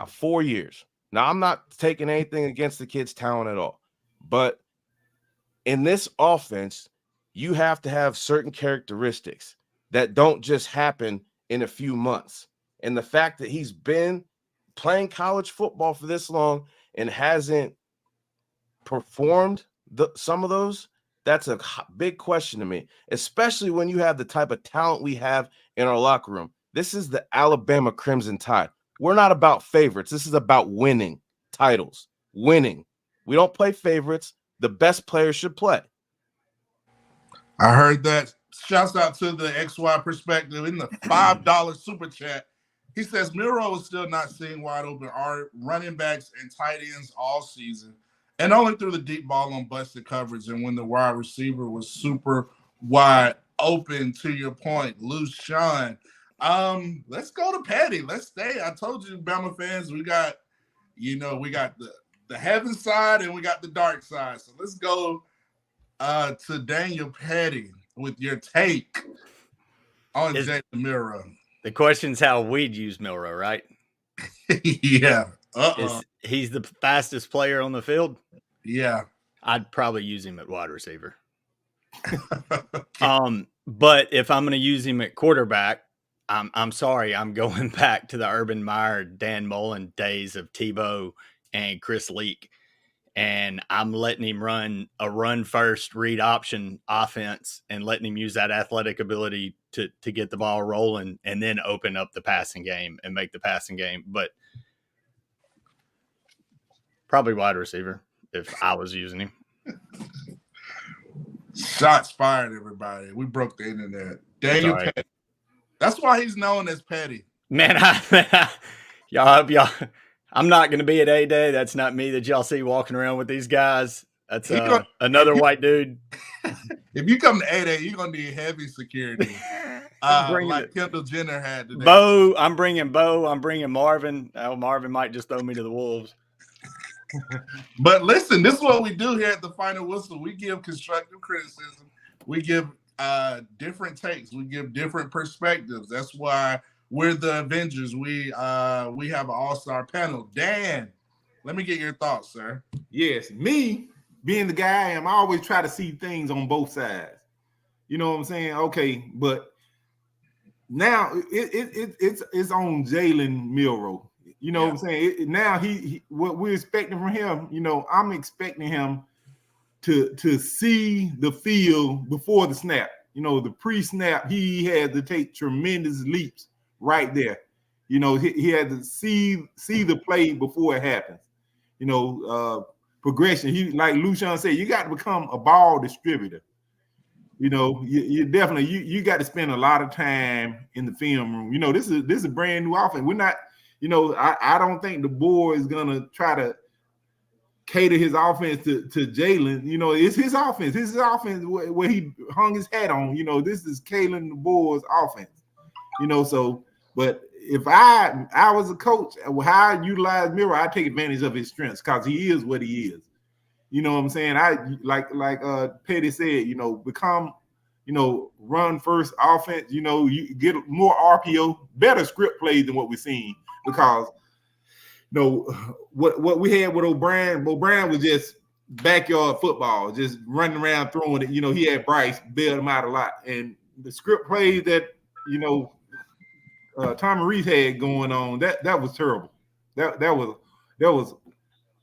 4 years. Now, I'm not taking anything against the kid's talent at all, but in this offense, you have to have certain characteristics that don't just happen in a few months. And the fact that he's been playing college football for this long and hasn't performed some of those, that's a big question to me, especially when you have the type of talent we have in our locker room. This is the Alabama Crimson Tide. we're not about favorites. This is about winning titles, winning. We don't play favorites. The best players should play. I heard that. Shouts out to the XY perspective in the $5 super chat. He says Milroe is still not seeing wide open running backs and tight ends all season, and only threw the deep ball on busted coverage and when the wide receiver was super wide open. To your point, loose Sean. Let's go to Petty. Let's stay. I told you, Bama fans, we got the heaven side and we got the dark side. So let's go to Daniel Petty with your take on Jalen Milroe. The question's how we'd use Milroe, right? Yeah. He's the fastest player on the field? Yeah. I'd probably use him at wide receiver. But if I'm going to use him at quarterback, I'm sorry, I'm going back to the Urban Meyer, Dan Mullen days of Tebow and Chris Leak. And I'm letting him run a run first read option offense and letting him use that athletic ability to get the ball rolling and then open up the passing game and make the passing game. But probably wide receiver if I was using him. Shots fired, everybody. We broke the internet. Daniel Petty. That's why he's known as Petty. Man, y'all. I'm not going to be at A-Day. That's not me that y'all see walking around with these guys. That's another white dude. If you come to A-Day, you're going to need heavy security. Like Kendall Jenner had today. Bo, I'm bringing Bo. I'm bringing Marvin. Oh, Marvin might just throw me to the wolves. But listen, this is what we do here at the Final Whistle. We give constructive criticism. We give different takes. We give different perspectives. That's why we're the Avengers. We have an all-star panel. Dan, let me get your thoughts, sir. Yes, me being the guy I am, I always try to see things on both sides. You know what I'm saying? Okay, but now it's on Jalen Milroe. You know what I'm saying? Now he what we're expecting from him. You know, I'm expecting him to see the field before the snap. You know, the pre-snap, he had to take tremendous leaps right there. You know, he had to see the play before it happens. You know, progression. He, like Lucian said, you got to become a ball distributor. You know, you definitely you got to spend a lot of time in the film room. You know, this is a brand new offense. We're not, you know, I don't think DeBoer is gonna try to cater his offense to Jalen. You know, it's his offense. This is his offense where he hung his hat on. You know, this is Kalen DeBoer's offense. You know, so but if I was a coach, how I utilize Milroe, I take advantage of his strengths because he is what he is. You know what I'm saying? I like Petty said, you know, become, you know, run first offense, you know, you get more RPO, better script plays than what we're seeing because, you know, what we had with O'Brien was just backyard football, just running around throwing it. You know, he had Bryce bail him out a lot. And the script plays that, you know, Tommy Reese had going on, that was terrible. That was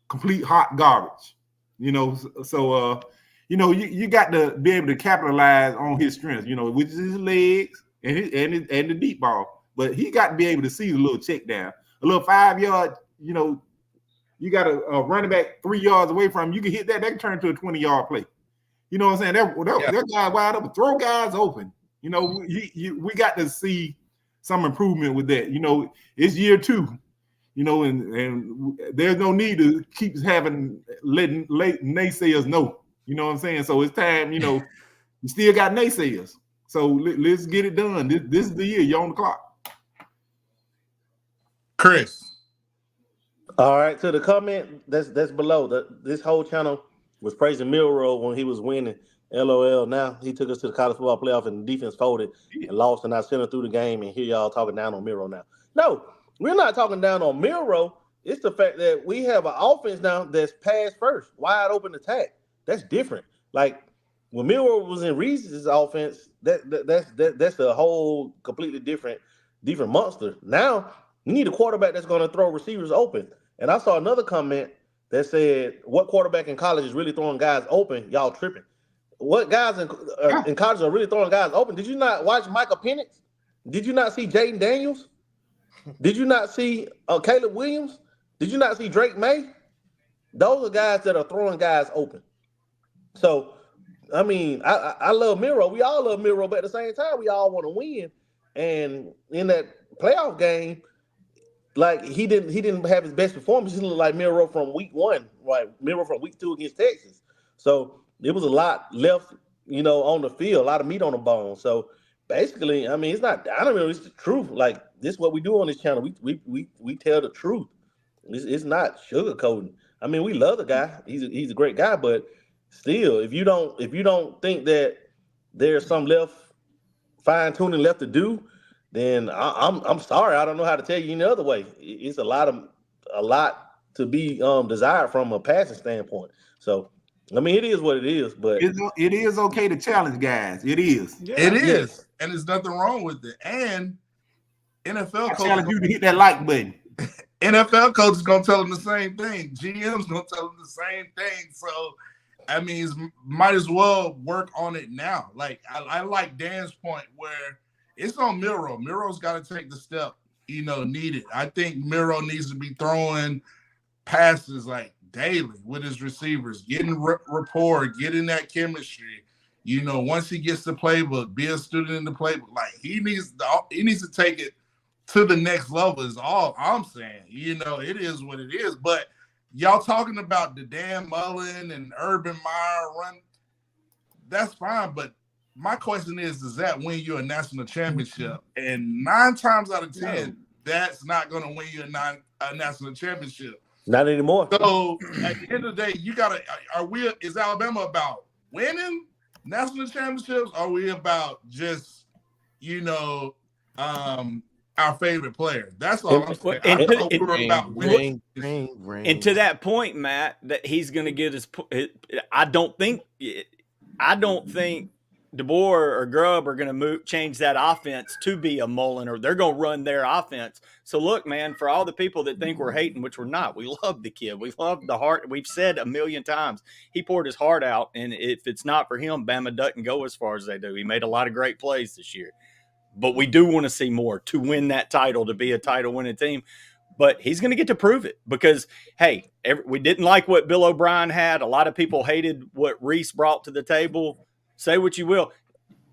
complete hot garbage. You know, so you know, you got to be able to capitalize on his strengths, you know, which is his legs and the deep ball. But he got to be able to see the little check down, a little 5-yard. You know, you got a running back 3 yards away from him. You can hit that can turn into a 20-yard play. You know what I'm saying? That guy wide open, throw guys open. You know, we got to see some improvement with that. You know, it's year 2. You know, and there's no need to keep letting naysayers know. You know what I'm saying? So it's time, you know, you still got naysayers. So let's get it done. This is the year. You're on the clock. Chris. All right, to the comment that's below. This whole channel was praising Milroe when he was winning. LOL. Now he took us to the college football playoff and the defense folded and lost, and I sent him through the game. And here y'all talking down on Milroe now. No. We're not talking down on Milroe. It's the fact that we have an offense now that's pass first, wide open attack. That's different. Like when Milroe was in Reese's offense, that's a whole completely different monster. Now you need a quarterback that's going to throw receivers open. And I saw another comment that said, "What quarterback in college is really throwing guys open? Y'all tripping. What guys in college are really throwing guys open? Did you not watch Michael Penix? Did you not see Jaden Daniels? Did you not see Caleb Williams? Did you not see Drake May? Those are guys that are throwing guys open. So, I mean, I love Milroe. We all love Milroe, but at the same time, we all want to win. And in that playoff game, like he didn't have his best performance. He looked like Milroe from week 1, right? Milroe from week 2 against Texas. So there was a lot left, on the field, a lot of meat on the bone. So basically, I mean, it's not. I don't know. It's the truth. Like this, is what we do on this channel. We tell the truth. It's not sugarcoating. I mean, we love the guy. He's a great guy, but still, if you don't think that there's some fine tuning left to do, then I'm sorry. I don't know how to tell you any other way. It's a lot to be desired from a passing standpoint. So, I mean, it is what it is. But it is okay to challenge guys. It is. Yeah. It is, and there's nothing wrong with it. And NFL coaches challenge you to hit that like button. NFL coach is gonna tell them the same thing. GM's gonna tell them the same thing. So, I mean, might as well work on it now. Like I like Dan's point where it's on Milroe. Milroe's got to take the step, needed. I think Milroe needs to be throwing passes like daily with his receivers, getting rapport, getting that chemistry. Once he gets the playbook, be a student in the playbook. Like he needs to take it to the next level is all I'm saying. It is what it is. But y'all talking about the Dan Mullen and Urban Meyer run, that's fine. But my question is, does that win you a national championship? And 9 times out of 10, that's not going to win you a national championship. Not anymore. So at the end of the day, is Alabama about winning national championships? Or are we about just, our favorite player? That's all I'm saying. And to that point, Matt, that he's going to get his. I don't think DeBoer or Grubb are going to change that offense to be a Mullen, or they're going to run their offense. So look, man, for all the people that think we're hating, which we're not, we love the kid. We love the heart. We've said a million times he poured his heart out, and if it's not for him, Bama doesn't go as far as they do. He made a lot of great plays this year. But we do want to see more to win that title, to be a title-winning team. But he's going to get to prove it because, hey, we didn't like what Bill O'Brien had. A lot of people hated what Reese brought to the table. Say what you will.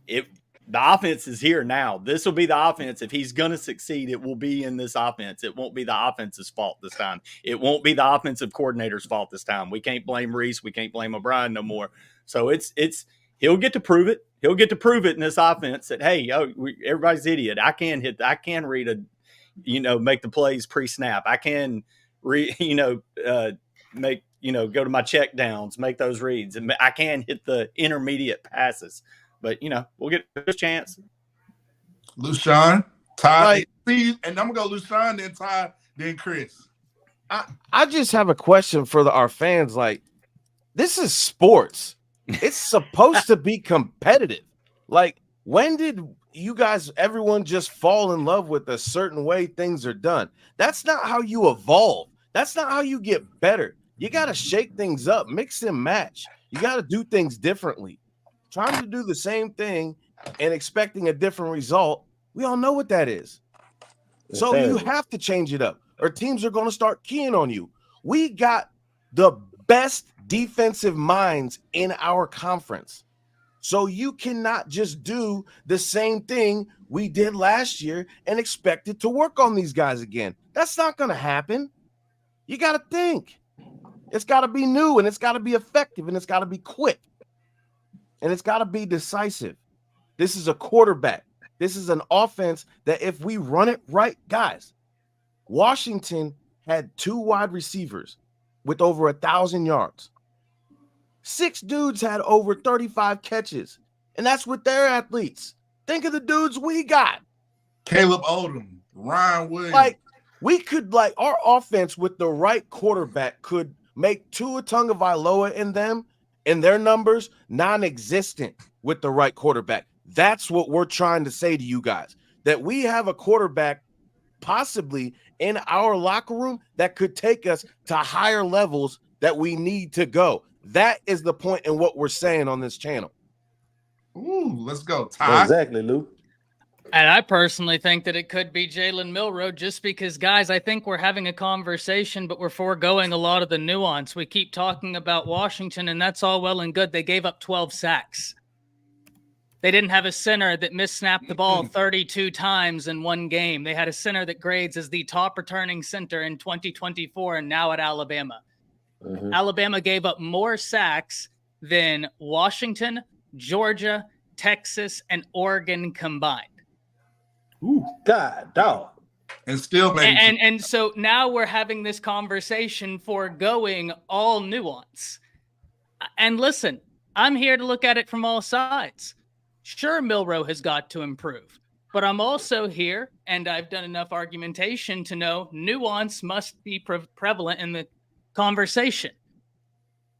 If the offense is here now, this will be the offense. If he's going to succeed, it will be in this offense. It won't be the offense's fault this time. It won't be the offensive coordinator's fault this time. We can't blame Reese. We can't blame O'Brien no more. So he'll get to prove it. He'll get to prove it in this offense that, hey, everybody's idiot. I can read make the plays pre-snap. I can go to my check downs, make those reads, and I can hit the intermediate passes. But we'll get a chance. Lushawn, Ty, and I'm gonna go Lushawn, then Ty, then Chris. I just have a question for our fans. Like, this is sports. It's supposed to be competitive. Like, when did everyone just fall in love with a certain way things are done? That's not how you evolve. That's not how you get better. You got to shake things up, mix and match. You got to do things differently. Trying to do the same thing and expecting a different result, we all know what that is. So you have to change it up, or teams are going to start keying on you. We got the best defensive minds in our conference. So you cannot just do the same thing we did last year and expect it to work on these guys again. That's not going to happen. You got to think. It's got to be new, and it's got to be effective, and it's got to be quick, and it's got to be decisive. This is a quarterback. This is an offense that if we run it right, guys, Washington had 2 wide receivers with over 1,000 yards. 6 dudes had over 35 catches, and that's with their athletes. Think of the dudes we got. Caleb Odom, Ryan Williams. Like, we could, our offense with the right quarterback could make Tua Tagovailoa and their numbers non-existent with the right quarterback. That's what we're trying to say to you guys, that we have a quarterback possibly in our locker room that could take us to higher levels that we need to go. That is the point in what we're saying on this channel. Ooh, let's go, Ty. Exactly, Lou. And I personally think that it could be Jalen Milroe just because, guys, I think we're having a conversation, but we're foregoing a lot of the nuance. We keep talking about Washington, and that's all well and good. They gave up 12 sacks. They didn't have a center that missnapped the ball 32 times in one game. They had a center that grades as the top returning center in 2024 and now at Alabama. Alabama gave up more sacks than Washington, Georgia, Texas, and Oregon combined. Ooh, God, dog. And still and so now we're having this conversation foregoing all nuance. And listen, I'm here to look at it from all sides. Sure, Milroe has got to improve, but I'm also here, and I've done enough argumentation to know nuance must be prevalent in the conversation.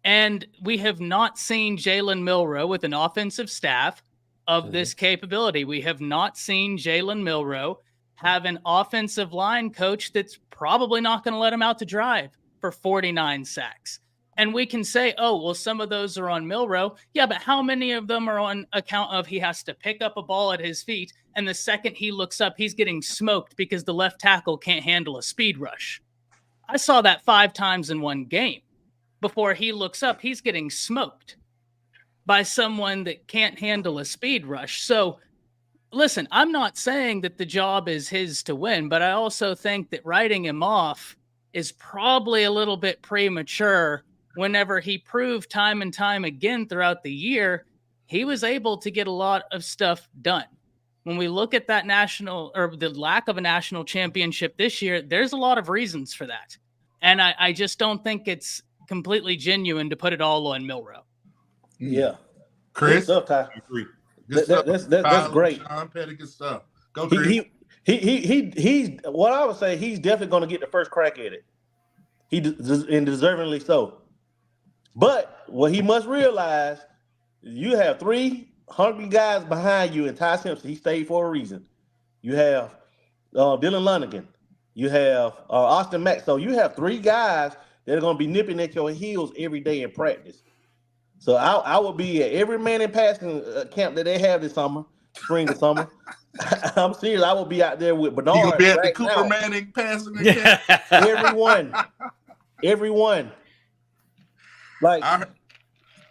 And we have not seen Jalen Milroe with an offensive staff of this capability. We have not seen Jalen Milroe have an offensive line coach that's probably not going to let him out to drive for 49 sacks. And we can say, oh, well, some of those are on Milroe. Yeah, but how many of them are on account of he has to pick up a ball at his feet, and the second he looks up, he's getting smoked because the left tackle can't handle a speed rush? I saw that 5 times in one game. Before he looks up, he's getting smoked by someone that can't handle a speed rush. So, listen, I'm not saying that the job is his to win, but I also think that writing him off is probably a little bit premature whenever he proved time and time again throughout the year, he was able to get a lot of stuff done. When we look at that national or the lack of a national championship this year, there's a lot of reasons for that. And I just don't think it's completely genuine to put it all on Milroe. Yeah. Chris, Good stuff, Ty. good stuff. That's great. Sean Petty, good stuff. Go, Chris. He's what I would say. He's definitely going to get the first crack at it. And deservingly so. But what he must realize, you have 3 hungry guys behind you, and Ty Simpson, he stayed for a reason. You have Dylan Lunigan. You have Austin Mack. So you have 3 guys that are going to be nipping at your heels every day in practice. So I will be at every man in passing camp that they have this summer, spring to summer. I'm serious. I will be out there with Bernard. You gonna be at right the Cooper now. Manning passing camp? Everyone. Like,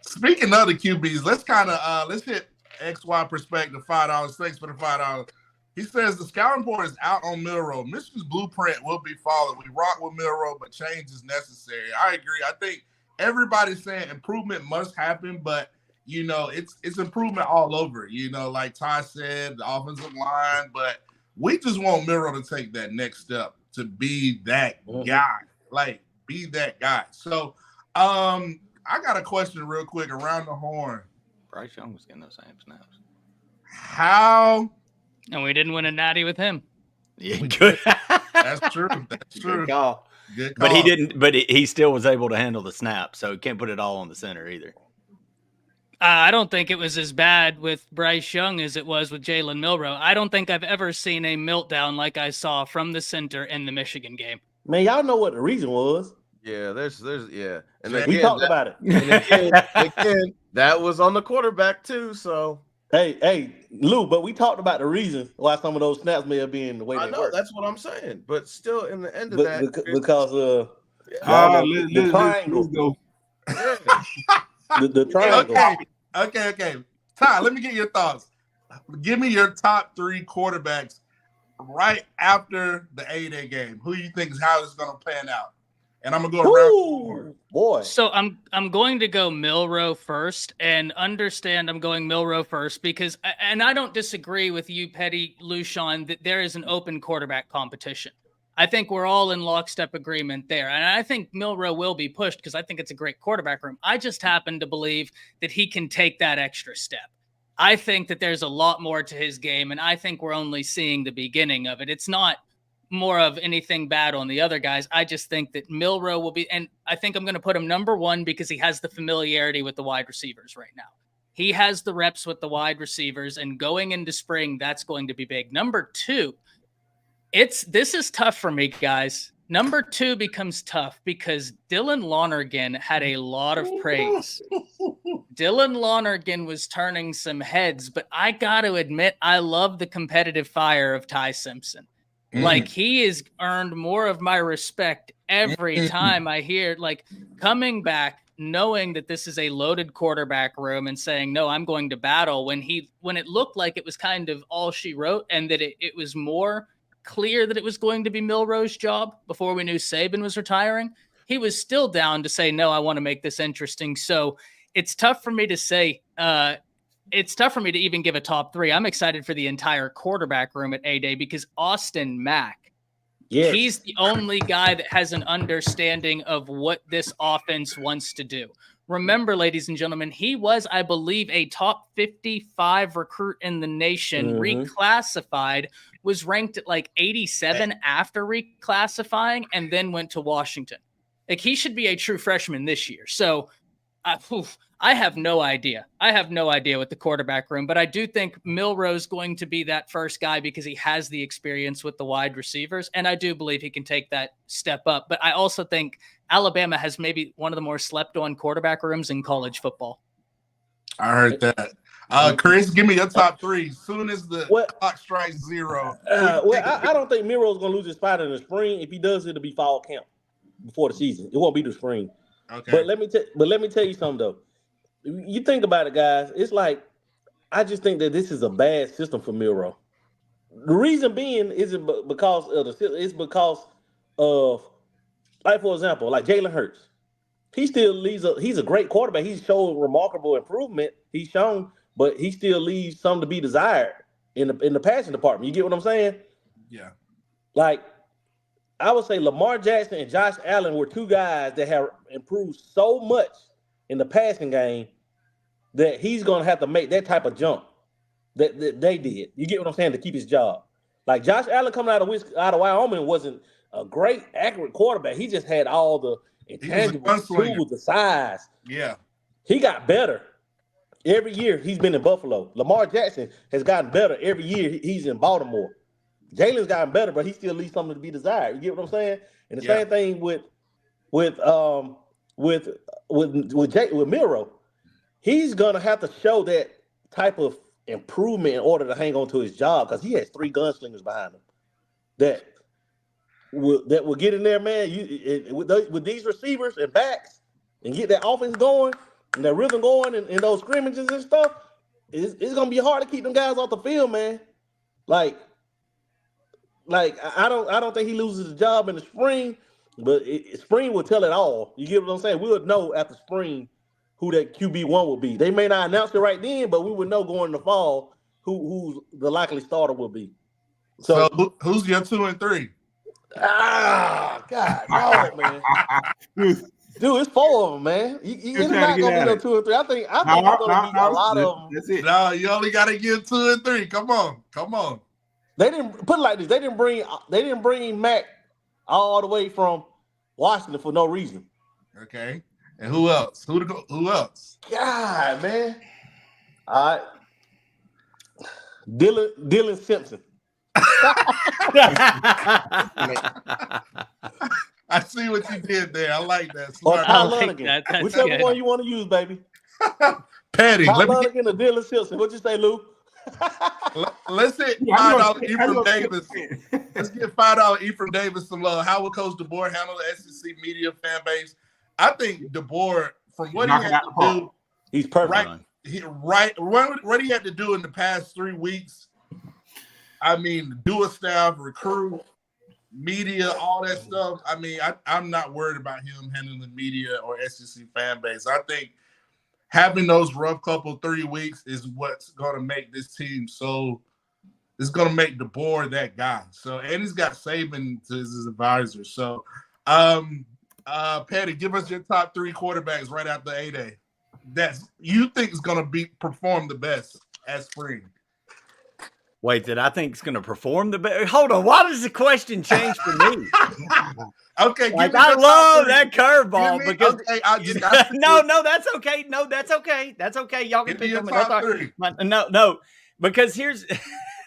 speaking of the QBs, let's hit XY perspective. $5. Thanks for the $5. He says the scouting report is out on Milroe. Michigan's blueprint will be followed. We rock with Milroe, but change is necessary. I agree. I think everybody's saying improvement must happen, but it's improvement all over. Like Ty said, the offensive line, but we just want Milroe to take that next step to be that guy. Like, be that guy. So I got a question real quick around the horn. Bryce Young was getting those same snaps. And we didn't win a natty with him. Yeah, good. That's true. That's true. Good call. Good call. But he didn't. But he still was able to handle the snap, so he can't put it all on the center either. I don't think it was as bad with Bryce Young as it was with Jalen Milroe. I don't think I've ever seen a meltdown like I saw from the center in the Michigan game. Man, y'all know what the reason was. Yeah, there's yeah. And we talked about it. And again, that was on the quarterback too. So hey, Lou, but we talked about the reason why some of those snaps may have been the way they were. That's what I'm saying. But still, in the end of because the triangle. Let's go. The triangle. Okay. Ty, let me get your thoughts. Give me your top 3 quarterbacks right after the A-Day game. Who you think is how it's going to pan out? And I'm gonna go around. Boy. So I'm going to go Milroe first, and understand I'm going Milroe first because, and I don't disagree with you, Petty, Lushan, that there is an open quarterback competition. I think we're all in lockstep agreement there, and I think Milroe will be pushed because I think it's a great quarterback room. I just happen to believe that he can take that extra step. I think that there's a lot more to his game, and I think we're only seeing the beginning of it. It's not more of anything bad on the other guys. I just think that Milroe will be, and I think I'm going to put him number 1 because he has the familiarity with the wide receivers right now. He has the reps with the wide receivers, and going into spring, that's going to be big. Number 2, this is tough for me, guys. Number 2 becomes tough because Dylan Lonergan had a lot of praise Dylan Lonergan was turning some heads, but I got to admit, I love the competitive fire of Ty Simpson. Like, he has earned more of my respect every time I hear, like, coming back, knowing that this is a loaded quarterback room and saying, no, I'm going to battle, when it looked like it was kind of all she wrote and that it was more clear that it was going to be Milroe's job before we knew Saban was retiring, he was still down to say, no, I want to make this interesting. So it's tough for me to say, it's tough for me to even give a top three. I'm excited for the entire quarterback room at A-Day because Austin Mack, he's the only guy that has an understanding of what this offense wants to do. Remember, ladies and gentlemen, he was, I believe, a top 55 recruit in the nation, reclassified, was ranked at like 87 after reclassifying, and then went to Washington. Like, he should be a true freshman this year. So I have no idea. I have no idea with the quarterback room, but I do think Milroe's going to be that first guy because he has the experience with the wide receivers, and I do believe he can take that step up. But I also think Alabama has maybe one of the more slept-on quarterback rooms in college football. I heard that. Chris, give me your top three. Soon as the clock strikes 0. I don't think Milroe's going to lose his spot in the spring. If he does, it'll be fall camp before the season. It won't be the spring. Okay. But let me tell you something though. You think about it, guys. It's like I just think that this is a bad system for Milroe. The reason being isn't because of the system. It's because of, like, for example, like Jalen Hurts. He still leaves. He's a great quarterback. He's shown remarkable improvement. He's shown, but he still leaves some to be desired in the passing department. You get what I'm saying? Yeah. Like, I would say Lamar Jackson and Josh Allen were two guys that have improved so much in the passing game that he's going to have to make that type of jump that they did. You get what I'm saying? To keep his job. Like, Josh Allen coming out of Wyoming wasn't a great, accurate quarterback. He just had all the intangible tools, the size. Yeah. He got better every year he's been in Buffalo. Lamar Jackson has gotten better every year he's in Baltimore. Jalen's gotten better, but he still leaves something to be desired. You get what I'm saying? And the same thing with Milroe. He's gonna have to show that type of improvement in order to hang on to his job because he has 3 gunslingers behind him that will get in there, man. With these receivers and backs and get that offense going and that rhythm going and those scrimmages and stuff. It's gonna be hard to keep them guys off the field, man. Like I don't think he loses the job in the spring, but spring will tell it all. You get what I'm saying? We'll know after spring who that QB1 will be. They may not announce it right then, but we would know going in the fall who the likely starter will be. So who's your 2 and 3? God, no, man. Dude, it's 4 of them, man. It's not gonna be no 2 and 3. I think it's gonna be a lot of them. That's it. No, you only gotta give 2 and 3. Come on. They didn't put it like this. They didn't bring Mac all the way from Washington for no reason. Okay. And who else? Who else? God, man. All right. Dylan Simpson. I see what you did there. I like that. I like that. Whichever one you want to use, baby. Patty. Let me get the Dylan Simpson. What'd you say, Lou? Let's hit $5 Ephraim Davis. Let's get $5 Ephraim Davis some love. How will Coach DeBoer handle the SEC media fan base? I think DeBoer, from what he had to do, he's perfect. What he had to do in the past 3 weeks. I mean, do a staff, recruit, media, all that stuff. I mean, I'm not worried about him handling the media or SEC fan base. I think having those rough couple 3 weeks is what's going to make this team it's going to make DeBoer that guy. So, and he's got Saban as his advisor. So, Patty, give us your top 3 quarterbacks right after A-Day that you think is going to perform the best at spring. Wait, did I think it's going to perform the best? Hold on. Why does the question change for me? Okay. Like, I love that curveball because no, that's okay. No, that's okay. That's okay. Y'all can pick them. Top 3. No, because here's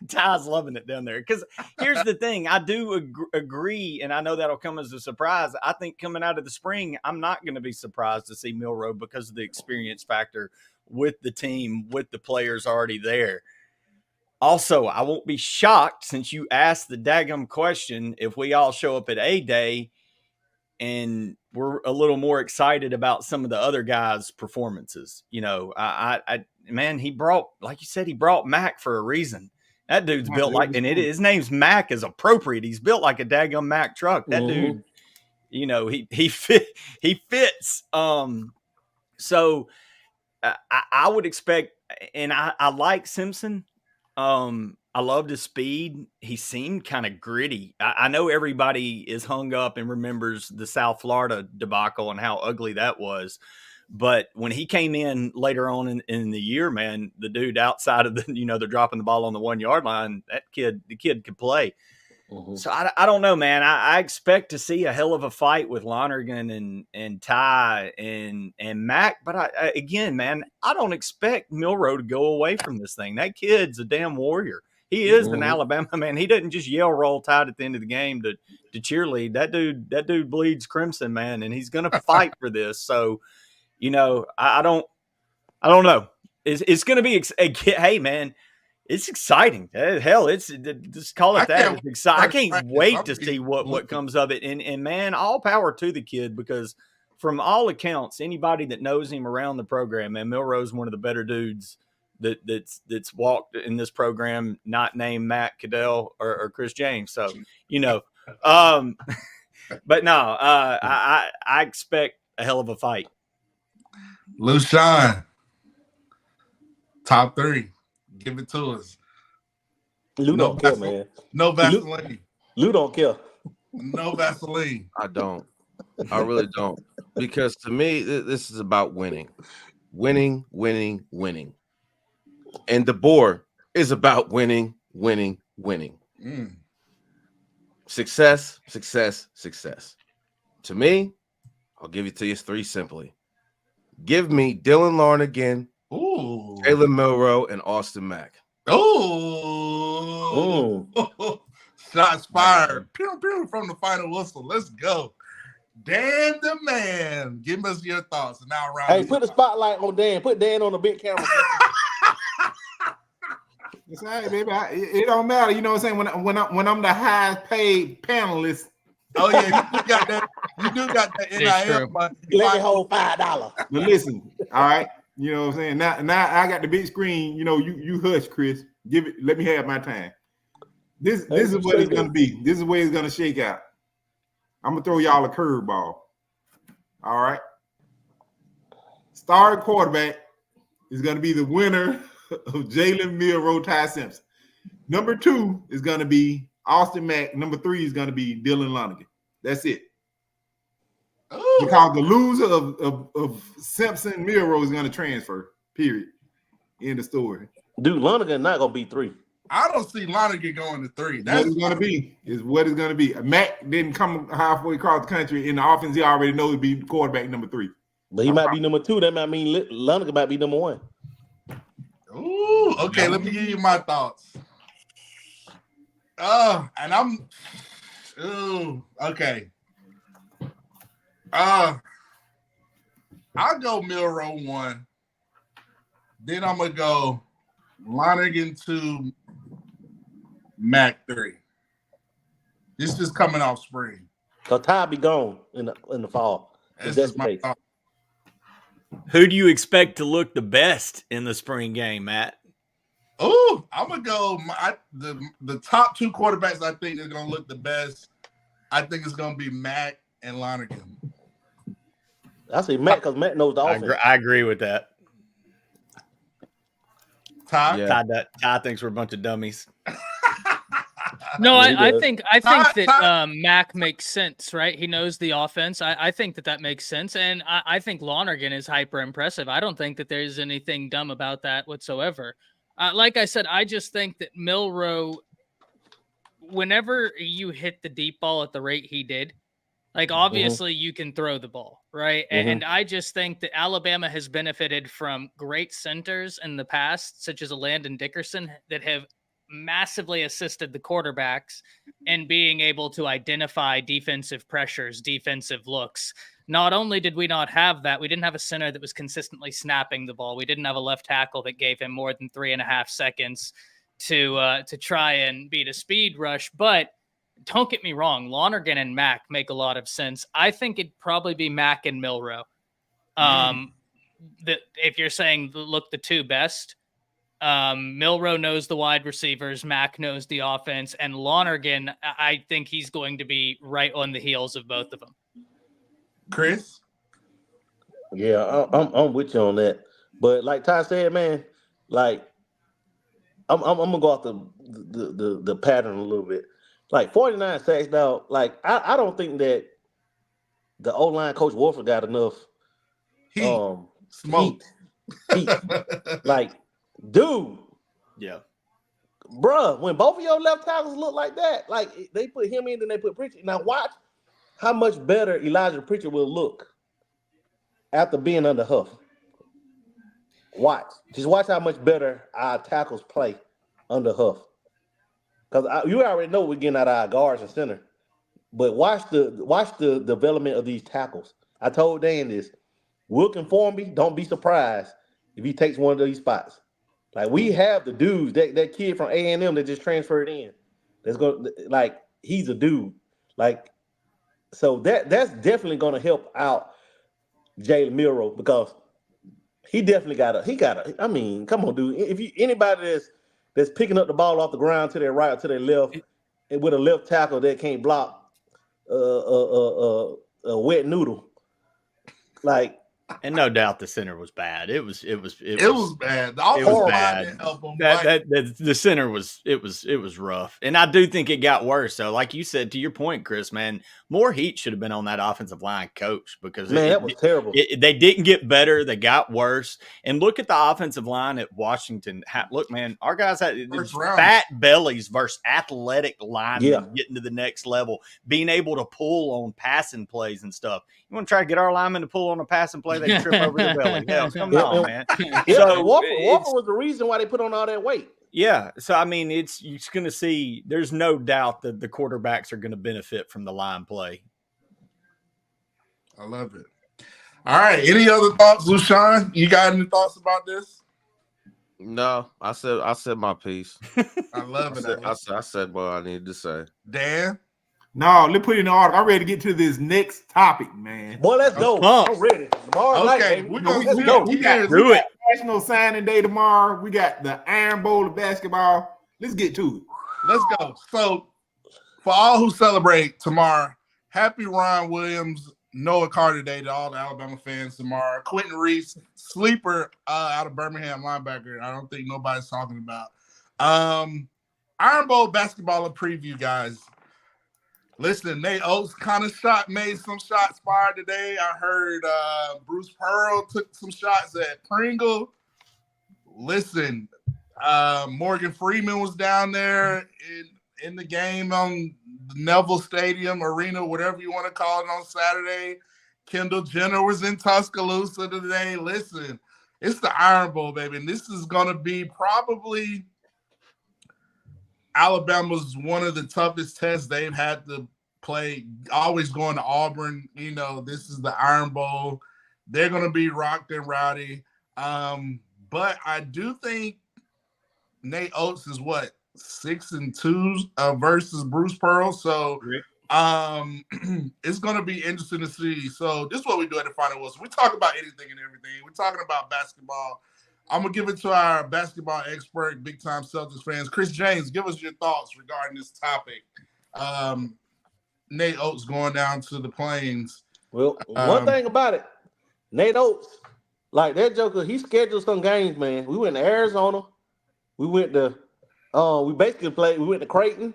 Ty's loving it down there. Because here's the thing. I do agree, and I know that'll come as a surprise. I think coming out of the spring, I'm not going to be surprised to see Milroe because of the experience factor with the team, with the players already there. Also, I won't be shocked since you asked the daggum question if we all show up at A-Day and we're a little more excited about some of the other guys' performances. You know, man, he brought, like you said, he brought Mac for a reason. That dude's built like, and his name's Mac is appropriate. He's built like a daggum Mac truck. That dude, you know, he fits. So I would expect, and I like Simpson. I loved his speed. He seemed kind of gritty. I know everybody is hung up and remembers the South Florida debacle and how ugly that was. But when he came in later on in the year, man, the dude outside of the, you know, they're dropping the ball on the 1 yard line, the kid could play. So I don't know, man. I expect to see a hell of a fight with Lonergan and Ty and Mac. But again, man, I don't expect Milroe to go away from this thing. That kid's a damn warrior. He is an Alabama man. He doesn't just yell roll tide at the end of the game to cheerlead. That dude bleeds crimson, man, and he's gonna fight for this. So, you know, I don't know. It's gonna be hey, man. It's exciting. Hell, it's just call it that. It's exciting. I can't wait to see what comes of it. And man, all power to the kid, because from all accounts, anybody that knows him around the program, man, Milroe's one of the better dudes that's walked in this program, not named Matt Cadell or Chris James. So, you know, but no, I expect a hell of a fight. Lushan, top 3. Give it to us. Lou don't care, man. No Vaseline. Lou don't care. No Vaseline. I don't. I really don't. Because to me, this is about winning. Winning. And DeBoer is about winning. Success. To me, I'll give it to you 3 simply. Give me Dylan Lonergan, Jalen Milroe, and Austin Mack. Oh, shots fired. Pew, pew, from the final whistle. Let's go. Dan the man. Give us your thoughts. And now around. Hey, put the spotlight on Dan. Put Dan on the big camera. It's all right, baby. It don't matter. You know what I'm saying? When I'm the highest paid panelist. Oh yeah, you do got that NIL money. Let me hold $5. But listen, all right. You know what I'm saying? Now I got the big screen. You know, you hush, Chris. Let me have my time. This is what it's gonna be. This is where it's gonna shake out. I'm gonna throw y'all a curveball. All right. Starting quarterback is gonna be the winner of Jalen Milroe, Ty Simpson. Number 2 is gonna be Austin Mack. Number 3 is gonna be Dylan Lonergan. That's it. Ooh. Because the loser of Simpson Milroe is going to transfer. Period. End of story. Dude, Lonergan not going to be 3. I don't see Lonergan going to 3. That's what it's going to be. Is what it's going to be. Mac didn't come halfway across the country in the offense. He already knows to be quarterback number 3. But he might be number 2. That might mean Lonergan might be number 1. Ooh, okay. Let me give you my thoughts. Okay. I'll go Milroe 1. Then I'm gonna go Lonergan 2, Mac 3. This is coming off spring. So Ty be gone in the fall. That's my thought. Who do you expect to look the best in the spring game, Matt? Oh, I'm gonna go the top 2 quarterbacks. I think are gonna look the best. I think it's gonna be Mac and Lonergan. I say Matt because Matt knows the offense. I agree with that. Ty? Yeah. Ty thinks we're a bunch of dummies. No, I think that Mac makes sense, right? He knows the offense. I think that makes sense, and I think Lonergan is hyper impressive. I don't think that there's anything dumb about that whatsoever. Like I said, I just think that Milroe, whenever you hit the deep ball at the rate he did, like obviously you can throw the ball, right? And I just think that Alabama has benefited from great centers in the past, such as a Landon Dickerson, that have massively assisted the quarterbacks in being able to identify defensive pressures, defensive looks. Not only did we not have that, we didn't have a center that was consistently snapping the ball. We didn't have a left tackle that gave him more than 3.5 seconds to try and beat a speed rush. But don't get me wrong, Lonergan and Mack make a lot of sense. I think it'd probably be Mack and Milroe. If you're saying look the two best, Milroe knows the wide receivers, Mack knows the offense, and Lonergan, I think he's going to be right on the heels of both of them. Chris? Yeah, I'm with you on that. But like Ty said, man, like I'm gonna go off the pattern a little bit. Like 49 sacks, dog. Like I don't think that the O-line coach Wolford got enough Smoke. Heat. Like, dude. Yeah. Bruh, when both of your left tackles look like that, like they put him in, then they put Pritchard. Now watch how much better Elijah Pritchard will look after being under Huff. Just watch how much better our tackles play under Huff. Because you already know we're getting out of our guards and center. But watch the development of these tackles. I told Dan this. Wilkin Formby, don't be surprised if he takes one of these spots. Like, we have the dudes, that kid from A&M that just transferred in. That's going, like, he's a dude. Like, so that's definitely going to help out Jalen Milroe, because he definitely got a. I mean, come on, dude. If anybody that's picking up the ball off the ground to their right or to their left, and with a left tackle that can't block a wet noodle, like. And no doubt the center was bad. It was bad. The it was bad. Didn't help him. The center was rough. And I do think it got worse. So like you said, to your point, Chris, man, more heat should have been on that offensive line coach, because that was terrible. They didn't get better. They got worse. And look at the offensive line at Washington. Look, man, our guys had fat bellies versus athletic linemen getting to the next level, being able to pull on passing plays and stuff. You want to try to get our linemen to pull on a passing play, they can trip over their belly. Hell, come on, man. So Walker was the reason why they put on all that weight. Yeah. So, I mean, you're going to see, there's no doubt that the quarterbacks are going to benefit from the line play. I love it. All right. Any other thoughts, Lushawn? You got any thoughts about this? No, I said my piece. I love it. I said what I needed to say. Dan? No, let's put it in the article. I'm ready to get to this next topic, man. Boy, let's go. I'm ready. Okay, we got do it. National Signing Day tomorrow. We got the Iron Bowl of basketball. Let's get to it. Let's go. So, for all who celebrate tomorrow, happy Ryan Williams, Noah Carter Day to all the Alabama fans tomorrow. Quentin Reese, sleeper out of Birmingham, linebacker. I don't think nobody's talking about. Iron Bowl basketball preview, guys. Listen, Nate Oates made some shots fired today. I heard Bruce Pearl took some shots at Pringle. Listen, Morgan Freeman was down there in the game on the Neville Stadium Arena, whatever you want to call it, on Saturday. Kendall Jenner was in Tuscaloosa today. Listen, it's the Iron Bowl, baby. And this is going to be probably Alabama's one of the toughest tests they've had to play. Always going to Auburn. You know, this is the Iron Bowl. They're going to be rocked and rowdy. But I do think Nate Oates is 6-2 versus Bruce Pearl. So it's going to be interesting to see. So this is what we do at the Final Whistle. We talk about anything and everything. We're talking about basketball. I'm going to give it to our basketball expert, big-time Celtics fans. Chris James, give us your thoughts regarding this topic. Nate Oates going down to the Plains. Well, one thing about it, Nate Oates, like that joker, he scheduled some games, man. We went to Arizona. We went to we went to Creighton.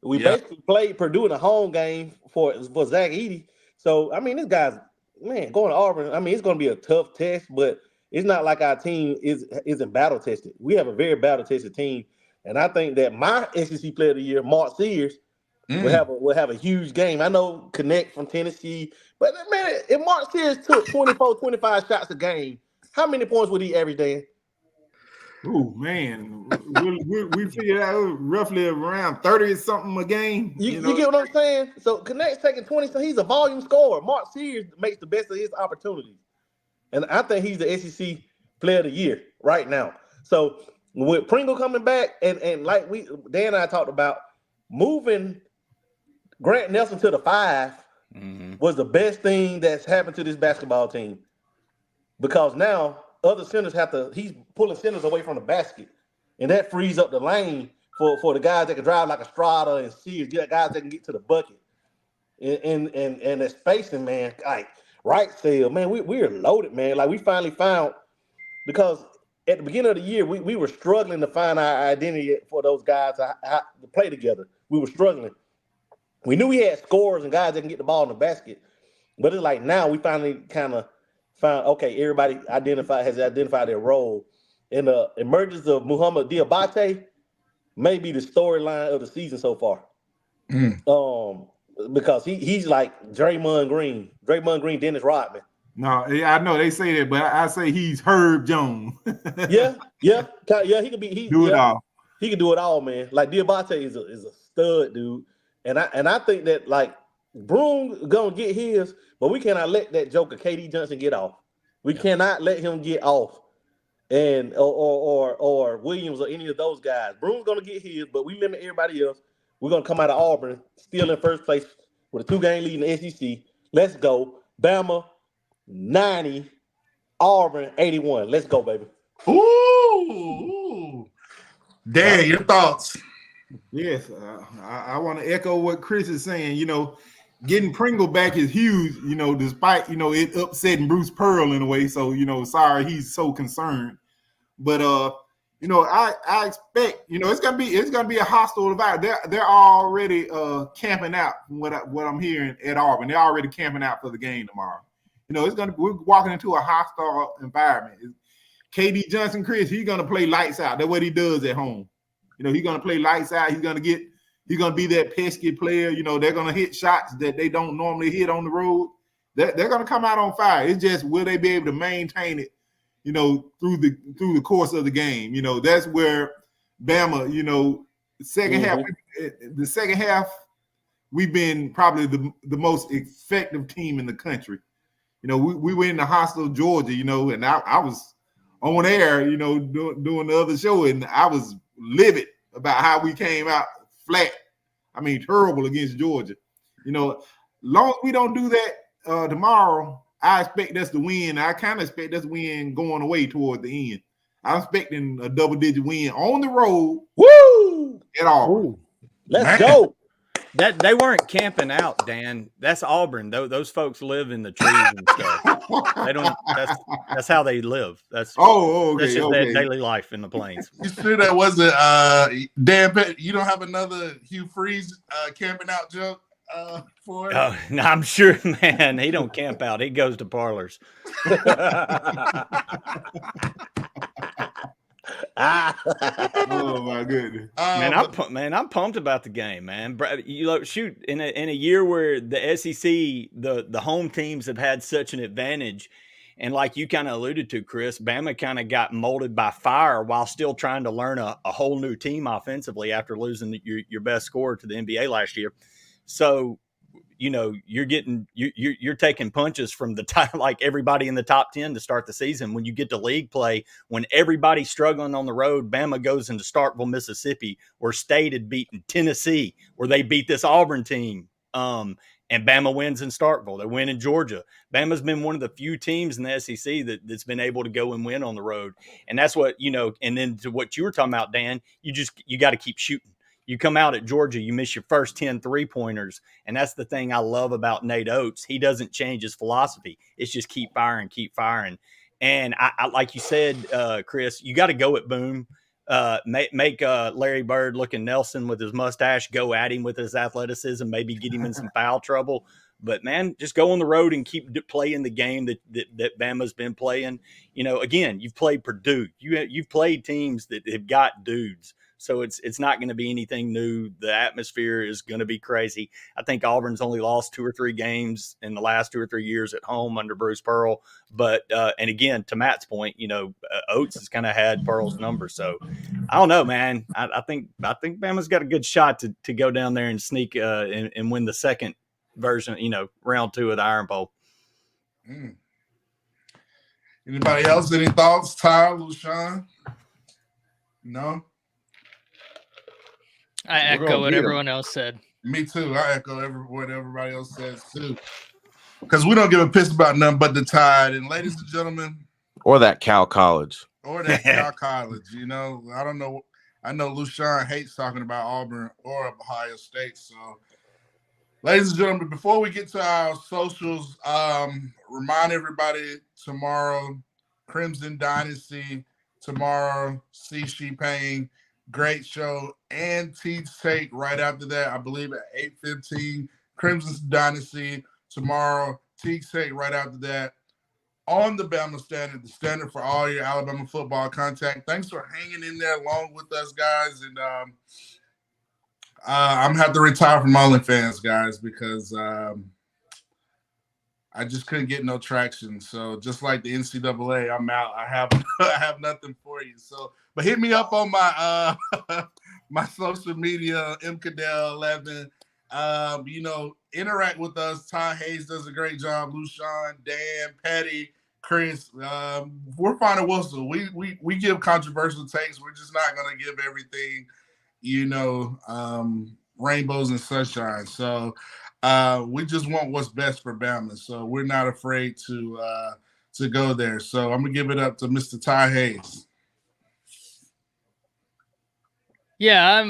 We basically played Purdue in a home game for Zach Edey. So, I mean, this guy's, man, going to Auburn, I mean, it's going to be a tough test, but it's not like our team isn't battle tested. We have a very battle tested team, and I think that my SEC Player of the Year, Mark Sears, will have a huge game. I know Connect from Tennessee, but man, if Mark Sears took 24, 25 shots a game, how many points would he average, Dan? Oh man, we figured out roughly around 30 something a game. You get what I'm saying? So Connect's taking 20, so he's a volume scorer. Mark Sears makes the best of his opportunities. And I think he's the SEC player of the year right now. So with Pringle coming back, and like Dan and I talked about, moving Grant Nelson to the 5 was the best thing that's happened to this basketball team. Because now other centers he's pulling centers away from the basket. And that frees up the lane for the guys that can drive like Estrada and Sears, guys that can get to the bucket. And that spacing, man, like right sale, man, we're loaded, man. Like we finally found, because at the beginning of the year, we were struggling to find our identity for those guys to play together. We were struggling. We knew we had scorers and guys that can get the ball in the basket. But it's like now we finally kind of found, okay, everybody has identified their role. And the emergence of Muhammad Diabate may be the storyline of the season so far. Because he's like Draymond Green, Dennis Rodman. No, yeah, I know they say that, but I say he's Herb Jones. yeah, he could be. It all. He can do it all, man. Like Diabate is a stud, dude. And I think that like Broom gonna get his, but we cannot let that joker KD Johnson get off. We cannot let him get off, and or Williams or any of those guys. Broom's gonna get his, but we limit everybody else. We're gonna come out of Auburn still in first place with a 2-game lead in the SEC. Let's go, Bama 90, Auburn 81. Let's go, baby. Ooh. Dan, your thoughts? Yes, I want to echo what Chris is saying. Getting Pringle back is huge, despite, it upsetting Bruce Pearl in a way. So, sorry he's so concerned. But, I expect, it's gonna be a hostile environment. They're already camping out from what I'm hearing at Auburn. They're already camping out for the game tomorrow. We're walking into a hostile environment. KD Johnson, Chris, he's gonna play lights out. That's what he does at home. He's gonna play lights out. He's gonna be that pesky player. They're gonna hit shots that they don't normally hit on the road. They're gonna come out on fire. It's just, will they be able to maintain it, through the course of the game? That's where Bama, the second half, we've been probably the most effective team in the country. We were in the hostile Georgia, and I was on air, doing the other show, and I was livid about how we came out flat. I mean, terrible against Georgia. Long as we don't do that tomorrow, I expect us to win. I kind of expect us to win going away toward the end. I'm expecting a double-digit win on the road. Woo! At all. Let's go. That they weren't camping out, Dan. That's Auburn. Those folks live in the trees and stuff. They don't. That's how they live. That's okay. Their daily life in the plains. You sure that wasn't Dan? You don't have another Hugh Freeze camping out joke for it? Oh, no, I'm sure, man. He don't camp out. He goes to parlors. Oh my goodness, I'm pumped about the game, man. Shoot, in a year where the SEC, the home teams have had such an advantage, and like you kind of alluded to, Chris, Bama kind of got molded by fire while still trying to learn a whole new team offensively after losing your best scorer to the NBA last year. So, you're taking punches from the top, like everybody in the top 10 to start the season. When you get to league play, when everybody's struggling on the road, Bama goes into Starkville, Mississippi, where State had beaten Tennessee, where they beat this Auburn team. And Bama wins in Starkville. They win in Georgia. Bama's been one of the few teams in the SEC that's been able to go and win on the road. And that's what, and then to what you were talking about, Dan, you got to keep shooting. You come out at Georgia, you miss your first 10 3-pointers. And that's the thing I love about Nate Oates. He doesn't change his philosophy. It's just keep firing. And I like you said, Chris, you got to go at Boom. Make Larry Bird looking Nelson with his mustache, go at him with his athleticism, maybe get him in some foul trouble. But man, just go on the road and keep playing the game that Bama's been playing. You know, again, you've played Purdue. You've played teams that have got dudes. So it's not going to be anything new. The atmosphere is going to be crazy. I think Auburn's only lost 2 or 3 games in the last 2 or 3 years at home under Bruce Pearl. But and again, to Matt's point, you know, Oates has kind of had Pearl's number. So I don't know, man. I think Bama's got a good shot to go down there and sneak and win the second version, you know, round 2 of the Iron Bowl. Anybody else? Any thoughts? Ty, LaShawn? No. I echo what everyone else said. Me too. I echo what everybody else says too. Because we don't give a piss about nothing but the Tide. And ladies and gentlemen, or that Cal College. Or that Cal College. You know, I don't know. I know LaShawn hates talking about Auburn or Ohio State. So, ladies and gentlemen, before we get to our socials, remind everybody tomorrow, Crimson Dynasty. Tomorrow, C. She Payne. Great show. And Teach Take right after that, I believe at 8:15. Crimson Dynasty tomorrow. Teach Take right after that. On the Bama Standard, the standard for all your Alabama football contact. Thanks for hanging in there along with us, guys. And I'm going to have to retire from OnlyFans, guys, because I just couldn't get no traction. So just like the NCAA, I'm out. I have nothing for you. So, but hit me up on my my social media, mcadell11. You know, interact with us. Ty Hayes does a great job. LaShawn, Dan, Petty, Chris. We're Final Whistle. We give controversial takes. We're just not gonna give everything, you know, rainbows and sunshine. So we just want what's best for Bama. So we're not afraid to go there. So I'm gonna give it up to Mr. Ty Hayes. Yeah, I'm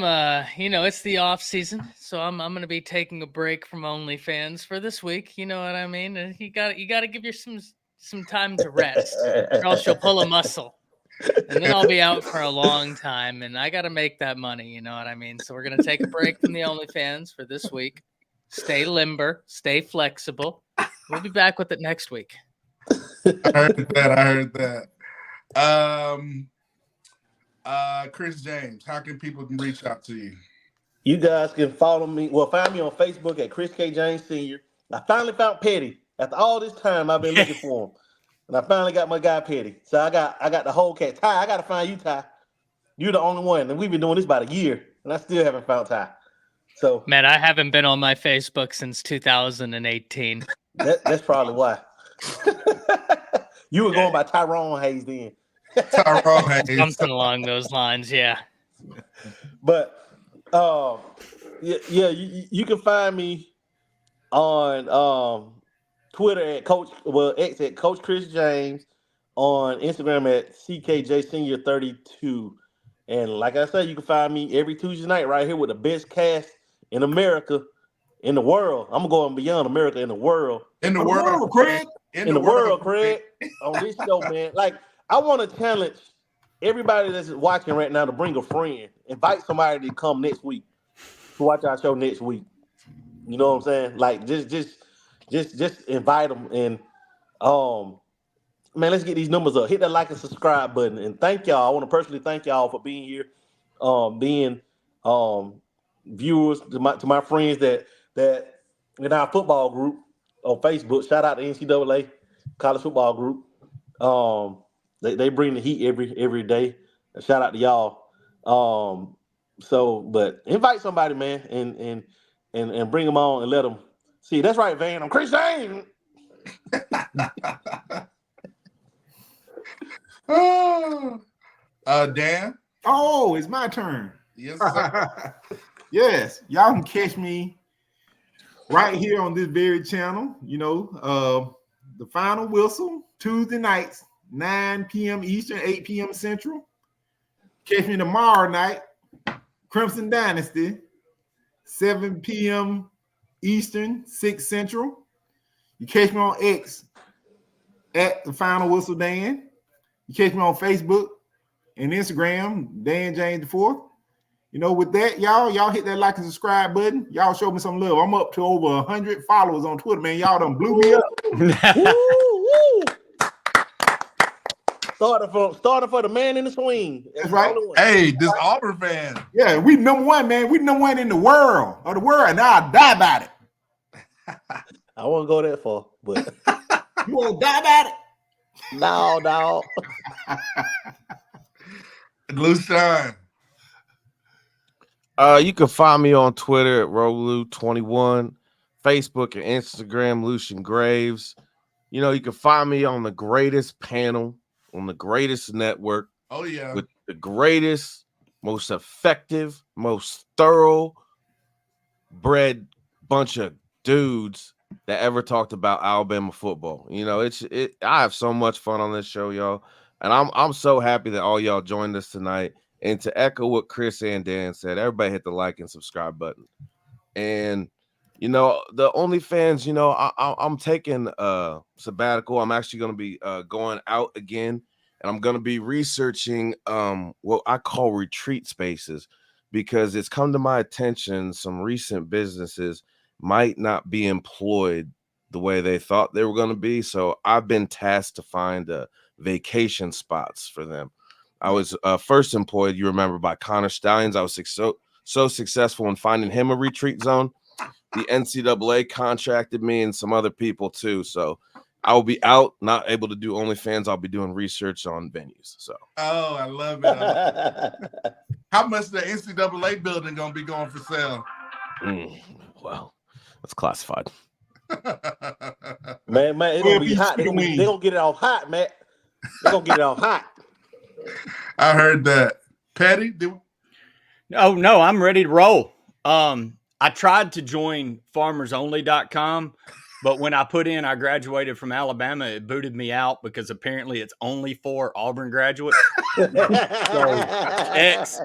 you know, it's the off season, so I'm gonna be taking a break from OnlyFans for this week. You know what I mean? And you gotta give your some time to rest, or else you'll pull a muscle. And then I'll be out for a long time, and I gotta make that money, you know what I mean? So we're gonna take a break from the OnlyFans for this week. Stay limber, stay flexible. We'll be back with it next week. I heard that. Chris James, how can people reach out to you? You guys can follow me. Well, find me on Facebook at Chris K. James Sr. I finally found Petty. After all this time, I've been looking for him. And I finally got my guy Petty. So I got the whole cat. Ty, I got to find you, Ty. You're the only one. And we've been doing this about a year. And I still haven't found Ty. So, man, I haven't been on my Facebook since 2018. That's probably why. You were going by Tyrone Hayes then. Tyrone Hayes. Something along those lines, yeah. But you can find me on Twitter at X at Coach Chris James, on Instagram at CKJ Senior 32. And like I said, you can find me every Tuesday night right here with the best cast in America, in the world. I'm going beyond America, in the world. In the world, Craig. In the world, Craig. On this show, man. Like, I want to challenge everybody that's watching right now to bring a friend. Invite somebody to come next week to watch our show next week. You know what I'm saying? Like, just invite them. And man, let's get these numbers up. Hit that like and subscribe button. And thank y'all. I want to personally thank y'all for being here, being viewers, to my friends that in our football group on Facebook. Shout out to NCAA college football group. They bring the heat every day. Shout out to y'all. But invite somebody, man, and bring them on and let them see. That's right, Van. I'm Chris James. Dan. Oh, it's my turn. Yes, sir. Yes, y'all can catch me right here on this very channel. You know, the Final Whistle, Tuesday nights, 9 p.m. Eastern, 8 p.m. Central. Catch me tomorrow night, Crimson Dynasty, 7 p.m. Eastern, 6 Central. You catch me on X at the Final Whistle Dan. You catch me on Facebook and Instagram, Dan James IV. with that, y'all hit that like and subscribe button. Y'all show me some love. I'm up to over 100 followers on Twitter, man. Y'all done blew me up. Woo! Starting for the man in the swing. That's right. Hey, this Auburn fan. Yeah, we number one, man. We number one in the world. And I'll die about it. I won't go that far, but you won't die about it. No, dog. Blue Shine. You can find me on Twitter at Rolu21, Facebook and Instagram, Lucian Graves. You can find me on the greatest panel, on the greatest network. Oh, yeah. With the greatest, most effective, most thorough bred bunch of dudes that ever talked about Alabama football. I have so much fun on this show, y'all. And I'm so happy that all y'all joined us tonight. And to echo what Chris and Dan said, everybody hit the like and subscribe button. And the OnlyFans, I'm taking a sabbatical. I'm actually going to be going out again, and I'm going to be researching what I call retreat spaces, because it's come to my attention some recent businesses might not be employed the way they thought they were going to be. So I've been tasked to find vacation spots for them. I was first employed, you remember, by Connor Stallions. I was so successful in finding him a retreat zone. The NCAA contracted me and some other people too. So I will be out, not able to do OnlyFans. I'll be doing research on venues. So. Oh, I love it. How much the NCAA building gonna be going for sale? Well, that's classified. Man, it's gonna be hot. They're gonna get it off hot, man. They're gonna get it off hot. I heard that. Patty, Oh no, I'm ready to roll. I tried to join farmersonly.com, but when I put in I graduated from Alabama, it booted me out because apparently it's only for Auburn graduates. So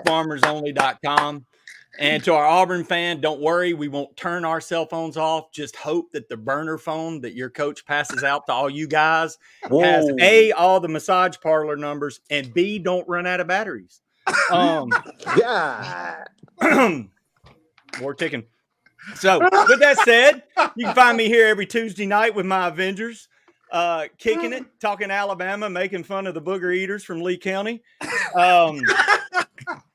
farmersonly.com. And to our Auburn fan, don't worry, we won't turn our cell phones off. Just hope that the burner phone that your coach passes out to all you guys has A, all the massage parlor numbers, and B, don't run out of batteries. Yeah. More ticking. So with that said, you can find me here every Tuesday night with my Avengers, kicking it, talking Alabama, making fun of the booger eaters from Lee County.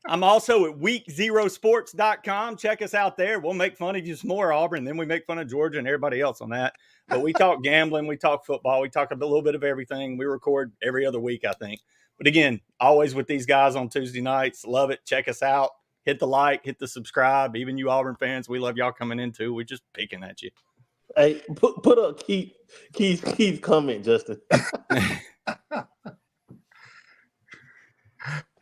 I'm also at weekzerosports.com. Check us out there. We'll make fun of you some more, Auburn. Then we make fun of Georgia and everybody else on that. But we talk gambling. We talk football. We talk a little bit of everything. We record every other week, I think. But again, always with these guys on Tuesday nights. Love it. Check us out. Hit the like, hit the subscribe. Even you Auburn fans, we love y'all coming in too. We're just picking at you. Hey, put up Keith's comment, Justin.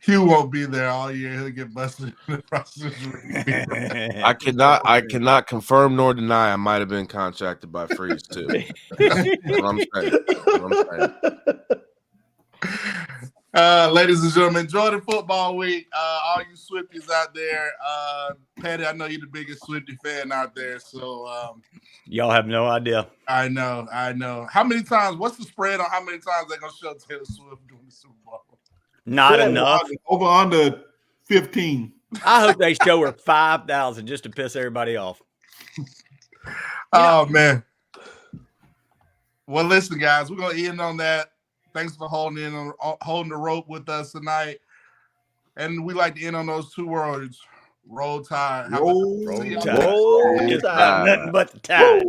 Hugh won't be there all year. He'll get busted in the process. I cannot confirm nor deny I might have been contracted by Freeze too. That's what I'm saying. Ladies and gentlemen, enjoy the football week. All you Swifties out there. Patty, I know you're the biggest Swiftie fan out there. So y'all have no idea. I know. How many times? What's the spread on how many times they're gonna show Taylor Swift doing the Super Bowl? Not enough. Over under 15. I hope they show her 5,000 just to piss everybody off. Oh man. Well, listen, guys, we're gonna end on that. Thanks for holding the rope with us tonight. And we like to end on those two words: Roll Tide. Roll Tide. Nothing but the tide.